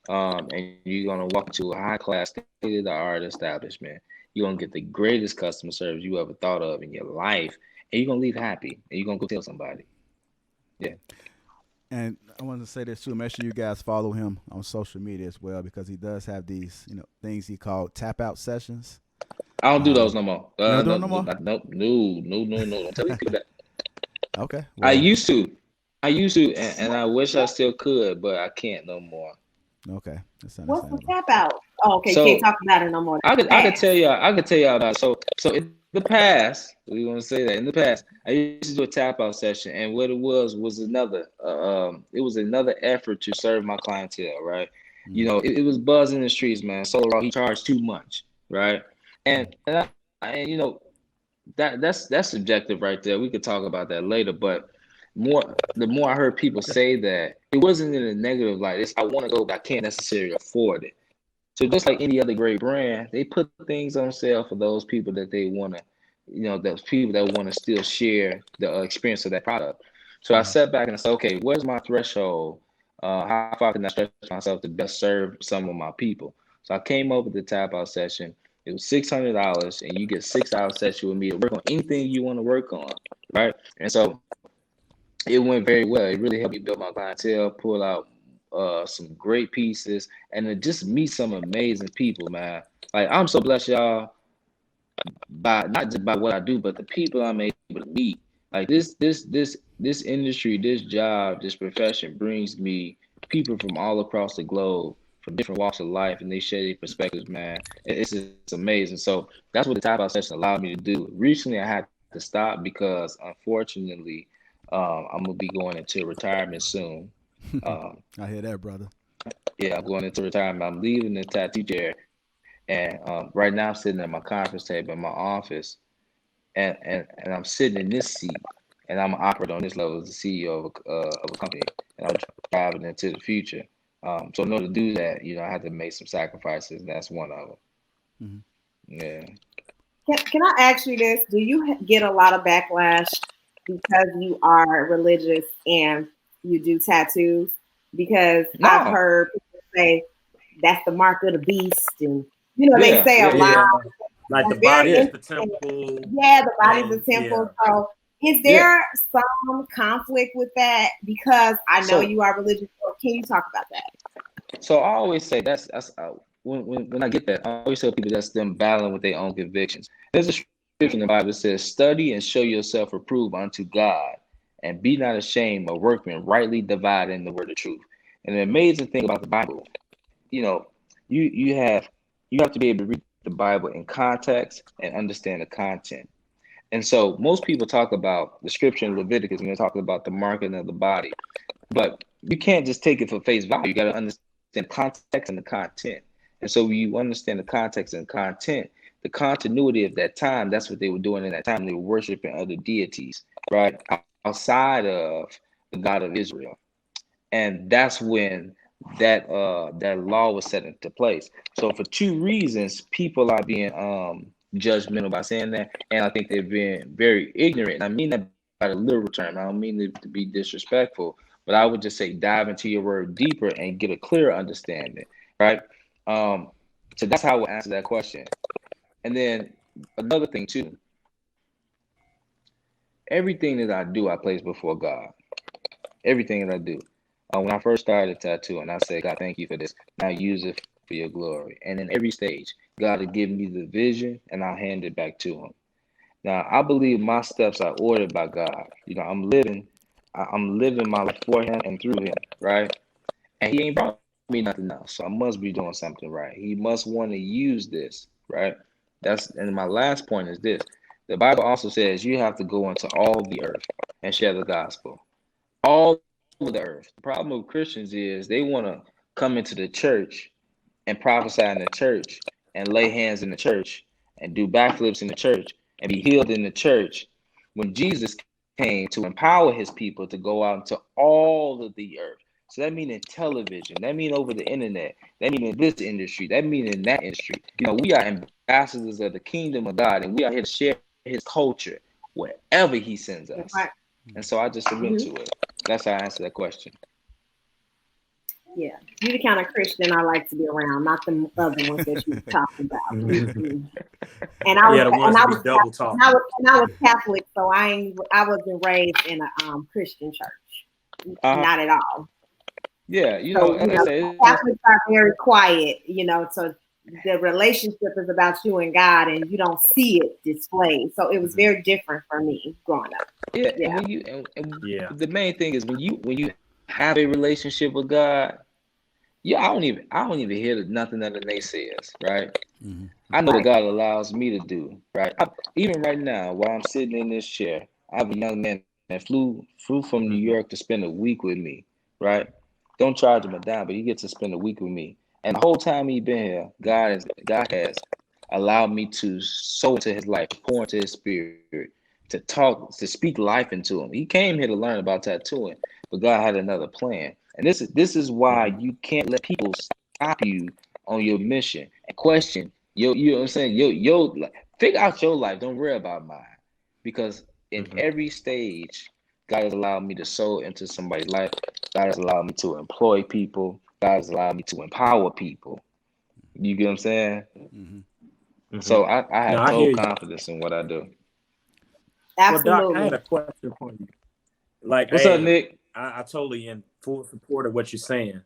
And you're gonna walk into a high-class, state-of-the-art establishment. You're gonna get the greatest customer service you ever thought of in your life, and you're gonna leave happy, and you're gonna go tell somebody. Yeah. And I want to say this too. Make sure you guys follow him on social media as well because he does have these, things he called tap out sessions. I don't do those no more. No more. Nope. No. Don't tell people that. Okay. Well, I used to, and I wish I still could, but I can't no more. Okay. What's the tap out? Oh, okay. So, you can't talk about it no more. I could tell y'all about it. So in the past, we want to say that in the past, I used to do a tap out session, and what it was another effort to serve my clientele, right? Mm-hmm. It was buzzing in the streets, man. Solo, he charged too much, right? And that's subjective right there. We could talk about that later, but the more I heard people say that, it wasn't in a negative light. I want to go, but I can't necessarily afford it. So just like any other great brand, they put things on sale for those people that they want to, those people that want to still share the experience of that product. So I sat back and I said, okay, where's my threshold? How far can I stretch myself to best serve some of my people? So I came up with the tap out session. It was $600, and you get 6-hour session with me to work on anything you want to work on, right? And so it went very well. It really helped me build my clientele, pull out some great pieces, and to just meet some amazing people, man. Like, I'm so blessed, y'all, by not just by what I do, but the people I'm able to meet. Like this industry, this job, this profession brings me people from all across the globe, from different walks of life, and they share their perspectives, man. It's amazing. So that's what the tap out session allowed me to do. Recently, I had to stop because, unfortunately, I'm gonna be going into retirement soon. I hear that, brother. Yeah, I'm going into retirement. I'm leaving the tattoo chair, and right now I'm sitting at my conference table in my office, and I'm sitting in this seat, and I'm an operator on this level as the CEO of a company, and I'm driving into the future. So in order to do that, I had to make some sacrifices. That's one of them. Mm-hmm. Yeah. Can I ask you this? Do you get a lot of backlash because you are religious and you do tattoos? Because I've heard people say that's the mark of the beast, and they say a lot. Like the body is the temple. Yeah, the body is the temple. Yeah. So is there some conflict with that? Because I know you are religious. So can you talk about that? So I always say that's when I get that, I always tell people that's them battling with their own convictions. There's a scripture in the Bible that says, "Study and show yourself approved unto God, and be not ashamed of workmen, rightly dividing the word of truth." And the amazing thing about the Bible, you have to be able to read the Bible in context and understand the content. And so most people talk about the scripture in Leviticus and they're talking about the marking of the body, but you can't just take it for face value. You got to understand the context and the content. And so when you understand the context and content, the continuity of that time, that's what they were doing in that time. They were worshiping other deities, right? Outside of the God of Israel. And that's when that law was set into place. So for two reasons, people are being judgmental by saying that, and I think they're being very ignorant. I mean that by the literal term. I don't mean it to be disrespectful, but I would just say dive into your word deeper and get a clearer understanding, right? So that's how I would answer that question. And then another thing too, everything that I do, I place before God. Everything that I do. When I first started tattooing, I said, "God, thank you for this. Now use it for your glory." And in every stage, God will give me the vision and I'll hand it back to him. Now, I believe my steps are ordered by God. I'm living my life for him and through him, right? And he ain't brought me nothing else. So I must be doing something right. He must want to use this, right? And my last point is this. The Bible also says you have to go into all the earth and share the gospel. All over the earth. The problem with Christians is they want to come into the church and prophesy in the church and lay hands in the church and do backflips in the church and be healed in the church when Jesus came to empower his people to go out into all of the earth. So that means in television, that means over the internet, that means in this industry, that means in that industry. We are ambassadors of the kingdom of God, and we are here to share his culture wherever he sends us. Right. And so I just submit to it. That's how I answer that question. Yeah, you're the kind of Christian I like to be around, not the other ones that you were talking about. Mm-hmm. And I was Catholic, so I wasn't raised in a Christian church, not at all. Yeah, Catholics are very quiet, so the relationship is about you and God, and you don't see it displayed. So it was very different for me growing up. Yeah. And the main thing is when you have a relationship with God, I don't even hear nothing that the naysayers, right? Mm-hmm. I know what God allows me to do, right? Even right now, while I'm sitting in this chair, I have a young man that flew from New York to spend a week with me, right? Don't charge him a dime, but he gets to spend a week with me. And the whole time he's been here, God has allowed me to sow into his life, pour into his spirit, to speak life into him. He came here to learn about tattooing, but God had another plan. And this is why you can't let people stop you on your mission and question you know what I'm saying? Figure out your life. Don't worry about mine. Because in every stage, God has allowed me to sow into somebody's life. God has allowed me to employ people. God has allowed me to empower people. You get what I'm saying? Mm-hmm. So I have total confidence in what I do. Absolutely. Well, Doc, I had a question for you. What's up, Nick? I totally in full support of what you're saying.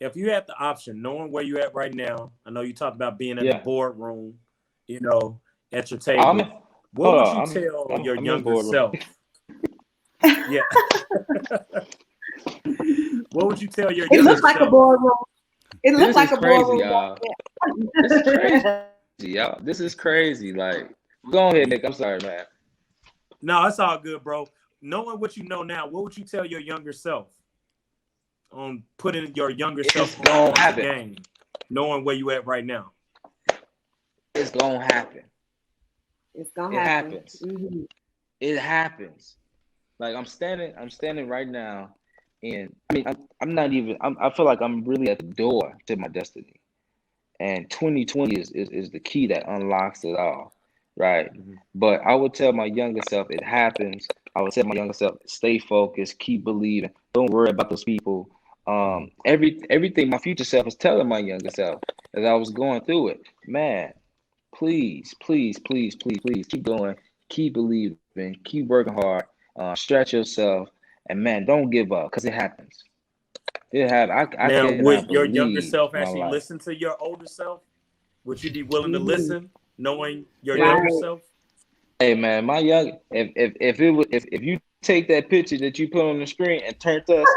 If you had the option, knowing where you're at right now, I know you talked about being in the boardroom, at your table. What would you tell your younger self? Yeah. What would you tell your younger self? It looks like a boardroom. It looks like a boardroom. Y'all. This is crazy, y'all. This is crazy. Like, go ahead, Nick. I'm sorry, man. No, it's all good, bro. Knowing what you know now, what would you tell your younger self on putting your younger self on the game, knowing where you at right now? It's gonna happen. It's gonna happen. Happens. Mm-hmm. It happens. Like I'm standing right now, and I feel like I'm really at the door to my destiny, and 2020 is the key that unlocks it all. Right. Mm-hmm. But I would tell my younger self it happens. I would tell my younger self, stay focused, keep believing. Don't worry about those people Everything my future self was telling my younger self as I was going through it. Man, please, please, please, please, please keep going, keep believing, keep working hard, stretch yourself, and man, don't give up because it happens. It happened. I now, cannot would your believe younger self my actually life. listen to your older self? Would you be willing to listen, knowing your Right. younger self? Hey man, my young if you take that picture that you put on the screen and turn to us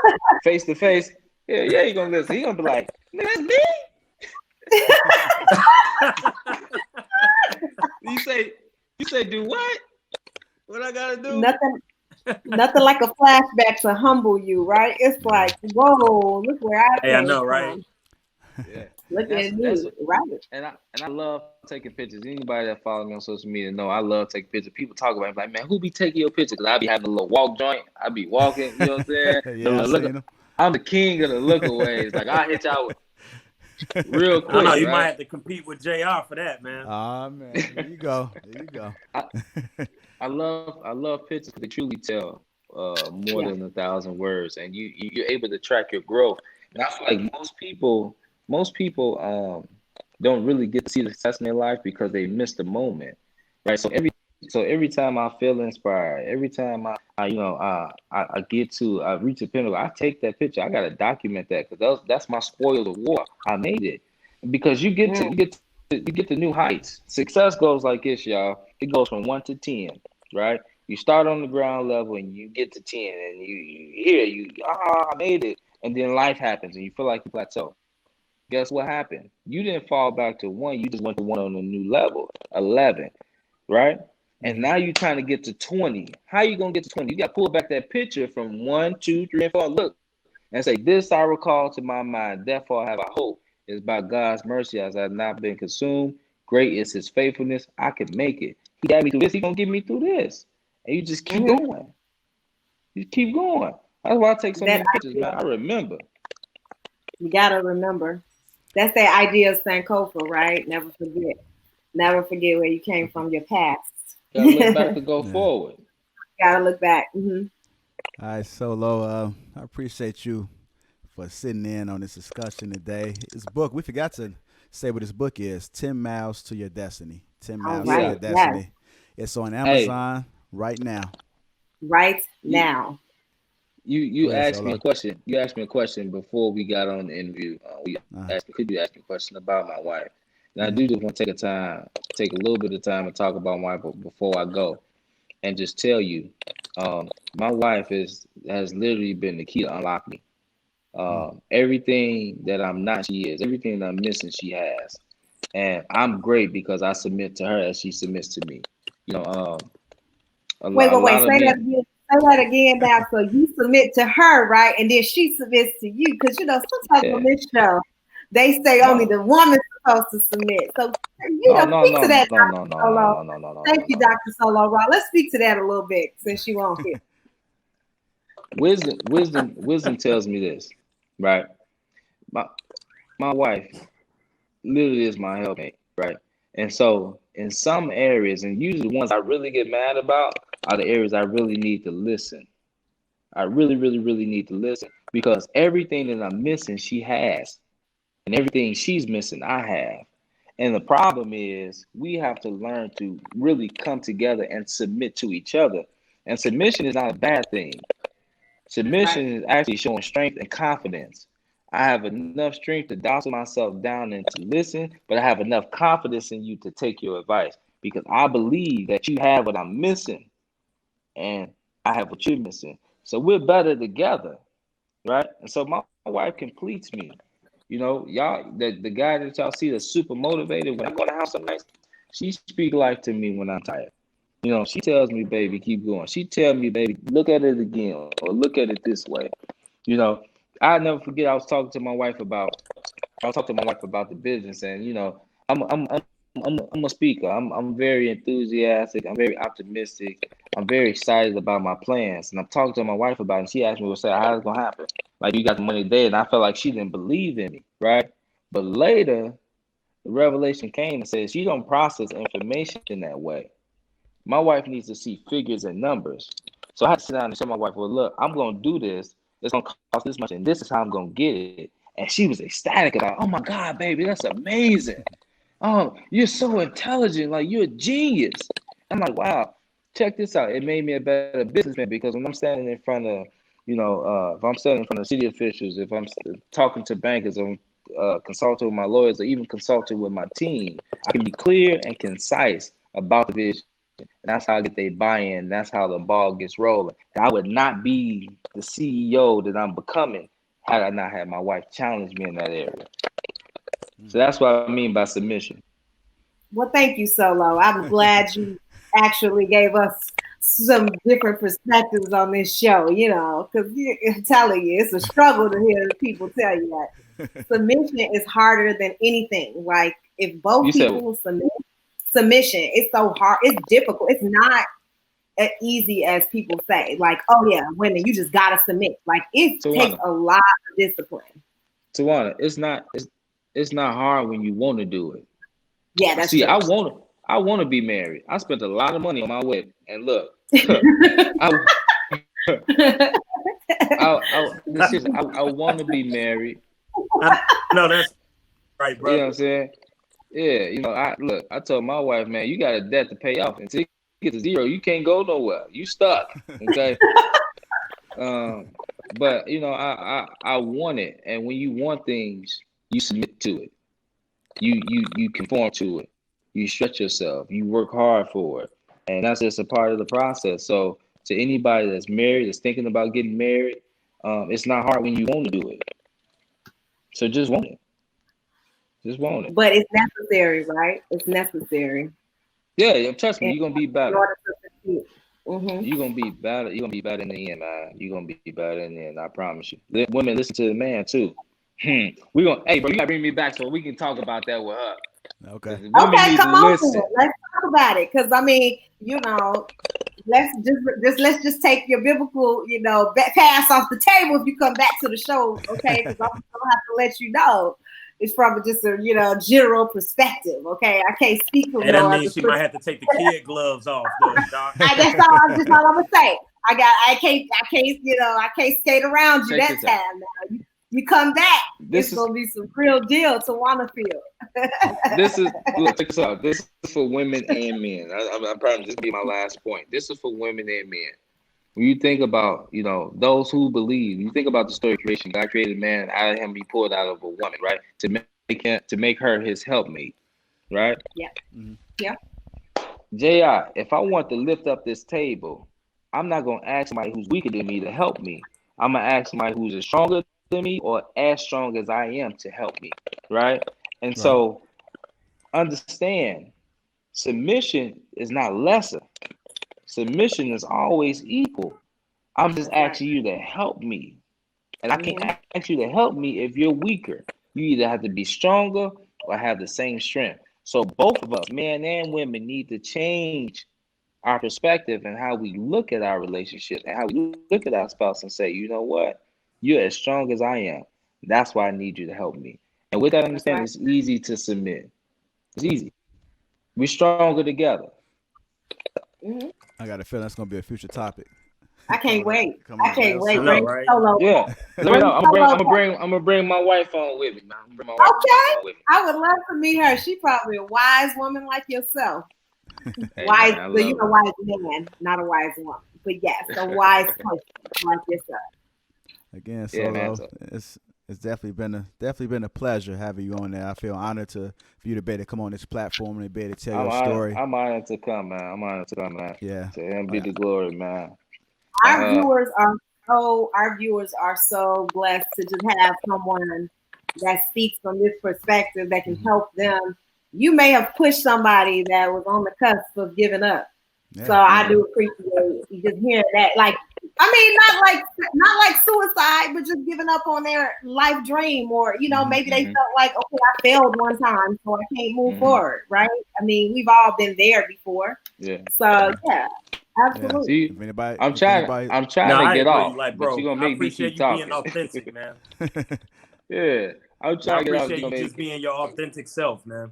face to face, yeah, he gonna listen. He gonna be like, "That's me." you say, do what? What I gotta do? Nothing like a flashback to humble you, right? It's like, whoa, look where I came I know, right? from. Yeah. Look at me, right? And I love taking pictures. Anybody that follows me on social media know I love taking pictures. People talk about it like, man, who be taking your picture? Because I be having a little walk joint. I be walking, you know what I'm saying? Yeah, I'm the king of the lookaways. Like I hit y'all real quick. I know you right? might have to compete with JR for that, man. Man, there you go. I love pictures because they truly tell more than 1,000 words, and you're able to track your growth. And I feel like most people don't really get to see the success in their life because they miss the moment, right? So every time I feel inspired, every time I reach a pinnacle, I take that picture. I gotta document that because that's my spoils of war. I made it because you get to new heights. Success goes like this, y'all. It goes from 1 to 10, right? You start on the ground level and you get to 10, and I made it, and then life happens and you feel like you plateau. Guess what happened? You didn't fall back to 1. You just went to 1 on a new level, 11, right? And now you're trying to get to 20. How you gonna get to 20? You got to pull back that picture from 1, 2, 3, and 4. Look and say, "This I recall to my mind. Therefore have I hope. It's by God's mercy as I have not been consumed. Great is His faithfulness. I can make it. He got me through this. He gonna get me through this." And you just keep going. You keep going. That's why I take so many pictures, man. I remember. You gotta remember. That's that idea of Sankofa, right? Never forget. Never forget where you came from, your past. Gotta look back to go forward. Gotta look back. Mm-hmm. All right, Solo. I appreciate you for sitting in on this discussion today. This book, we forgot to say what this book is: 10 Miles to Your Destiny. 10 Miles to Your Destiny. Yes. It's on Amazon right now. Right now. You asked me a question. You asked me a question before we got on the interview. Could you ask me a question about my wife? And I do just want to take a little bit of time and talk about my wife before I go, and just tell you, my wife has literally been the key to unlock me. Everything that I'm not, she is. Everything that I'm missing, she has. And I'm great because I submit to her as she submits to me. You know, wait. Say that again now. So you submit to her, right? And then she submits to you. Because, sometimes on this show, they say only the woman's supposed to submit. So, speak to that, Dr. Solo. Thank you, Dr. Solo. Right. Let's speak to that a little bit since you won't hear. Wisdom tells me this, right? My wife literally is my helpmate, right? And so in some areas, and usually the ones I really get mad about are the areas I really need to listen. I really, really, really need to listen because everything that I'm missing, she has. And everything she's missing, I have. And the problem is we have to learn to really come together and submit to each other. And submission is not a bad thing. Submission is actually showing strength and confidence. I have enough strength to docile myself down and to listen, but I have enough confidence in you to take your advice because I believe that you have what I'm missing and I have what you're missing. So we're better together, right? And so my wife completes me. Y'all, the guy that y'all see that's super motivated, when I go to the house some nights, she speaks life to me when I'm tired. She tells me, baby, keep going. She tells me, baby, look at it again or look at it this way. I never forget. I was talking to my wife about the business, and I'm a speaker. I'm very enthusiastic. I'm very optimistic. I'm very excited about my plans, and I'm talking to my wife about it. And she asked me, how's it gonna happen? Like, you got the money today, and I felt like she didn't believe in me, right? But later, the revelation came and said she don't process information in that way. My wife needs to see figures and numbers. So I had to sit down and tell my wife, well, look, I'm gonna do this, it's gonna cost this much, and this is how I'm gonna get it. And she was ecstatic about, oh my God, baby, that's amazing. Oh, you're so intelligent, like you're a genius. I'm like, wow, check this out. It made me a better businessman because when I'm standing in front of, if I'm standing in front of city officials, if I'm talking to bankers, I'm consulting with my lawyers, or even consulting with my team, I can be clear and concise about the vision. And that's how I get their buy-in. That's how the ball gets rolling. And I would not be the CEO that I'm becoming had I not had my wife challenge me in that area. So that's what I mean by submission. Well, thank you, Solo. I'm glad you actually gave us some different perspectives on this show, because I'm telling you, it's a struggle to hear people tell you that. Submission is harder than anything. Like, if both people submission, it's so hard. It's difficult. It's not as easy as people say. Like, oh, yeah, women, you just got to submit. Like, it takes a lot of discipline. Tawana, it's not hard when you want to do it. Yeah, that's true. I want to be married. I spent a lot of money on my wedding, and look, I want to be married. No, that's right, bro. You know what I'm saying? Yeah, I told my wife, man, you got a debt to pay off. Until you get to zero, you can't go nowhere. You stuck. Okay. But I want it, and when you want things, you submit to it. You conform to it. You stretch yourself. You work hard for it, and that's just a part of the process. So, to anybody that's married, that's thinking about getting married, it's not hard when you want to do it. So just want it. Just want it. But it's necessary, right? It's necessary. Yeah, trust me, you're gonna be better. Mm-hmm. You're gonna be better. You're gonna be better in the end, man. You're gonna be better in the end. I promise you. Women, listen to the man too. Hey, bro, you gotta bring me back so we can talk about that with her. Okay. Okay, come on. Let's talk about it, because let's just take your biblical, pass off the table if you come back to the show, okay? Because I'm gonna have to let you know. It's probably just a general perspective, okay? I can't speak for. And that means she might have to take the kid gloves off, though, Doc. That's all I'm gonna say. I can't skate around you that time now. You come back, it's gonna be some real deal to wanna feel. Check this out. This is for women and men. I promise this will be my last point. This is for women and men. When you think about, those who believe, you think about the story of creation. God created man, out of him he pulled out of a woman, right? To make her his helpmate, right? Yeah. Mm-hmm. Yeah. JI, if I want to lift up this table, I'm not gonna ask somebody who's weaker than me to help me. I'm gonna ask somebody who's as stronger than me or as strong as I am to help me, right? And so understand, submission is not lesser. Submission is always equal. I'm just asking you to help me. And I can't ask you to help me if you're weaker. You either have to be stronger or have the same strength. So both of us, men and women, need to change our perspective and how we look at our relationship and how we look at our spouse and say, you know what? You're as strong as I am. That's why I need you to help me. And with that understanding, it's easy to submit. It's easy. We're stronger together. Mm-hmm. I got a feeling that's gonna be a future topic. I can't wait. I can't wait. Right? Yeah. I'm gonna bring my wife on with me, man. Okay. I would love to meet her. She's probably a wise woman like yourself. Hey, wise, man, wise man, not a wise woman. But yes, a wise person like yourself. Again, Solo, it's definitely been a pleasure having you on there. I feel honored for you to be able to come on this platform and be able to tell your story. I'm honored to come, man. Yeah. To him be the glory, man. Our viewers are so blessed to just have someone that speaks from this perspective that can help them. You may have pushed somebody that was on the cusp of giving up. Yeah, so I do appreciate you just hearing that. Like, not like suicide, but just giving up on their life dream, or maybe they felt like, okay, I failed one time, so I can't move forward, right? We've all been there before. Yeah. So yeah, absolutely. See, I'm trying to get off. Like, bro, you're gonna make me keep talking. Being authentic, man. Yeah, I'm trying to get off. I appreciate you just being your authentic self, man.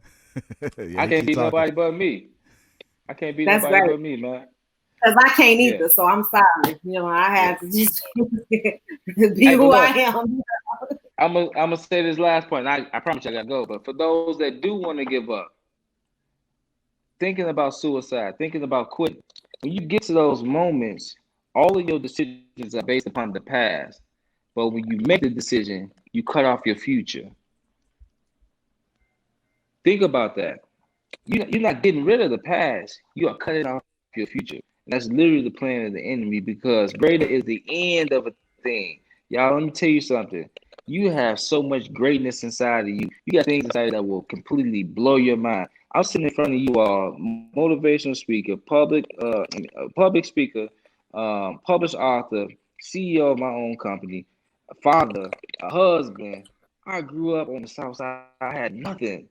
I can't be nobody but me. I can't be nobody but me, man. because I can't either. So I'm sorry. I have to just be who I am. I'm gonna say this last point. I promise you I gotta go. But for those that do want to give up, thinking about suicide, thinking about quitting, when you get to those moments, all of your decisions are based upon the past. But when you make the decision, you cut off your future. Think about that. You're not getting rid of the past. You are cutting off your future. And that's literally the plan of the enemy, because greater is the end of a thing. Y'all, let me tell you something. You have so much greatness inside of you. You got things inside that will completely blow your mind. I'm sitting in front of you all, motivational speaker, public speaker, published author, CEO of my own company, a father, a husband. I grew up on the South Side. I had nothing.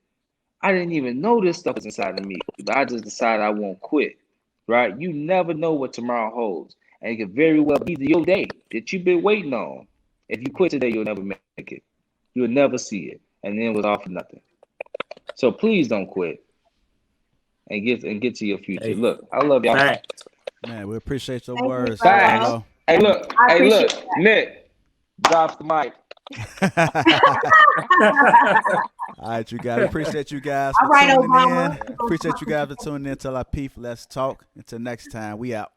I didn't even know this stuff was inside of me. But I just decided I won't quit. Right? You never know what tomorrow holds. And it could very well be your day that you've been waiting on. If you quit today, you'll never make it. You'll never see it. And then it was all for nothing. So please don't quit. And get to your future. Hey, look, I love y'all. Fact. Man, we appreciate your words. Facts. Hey, look, Nick, drop the mic. All right, you guys. Appreciate you guys for tuning in. Appreciate you guys for tuning in to Lapeef. Let's talk. Until next time, we out.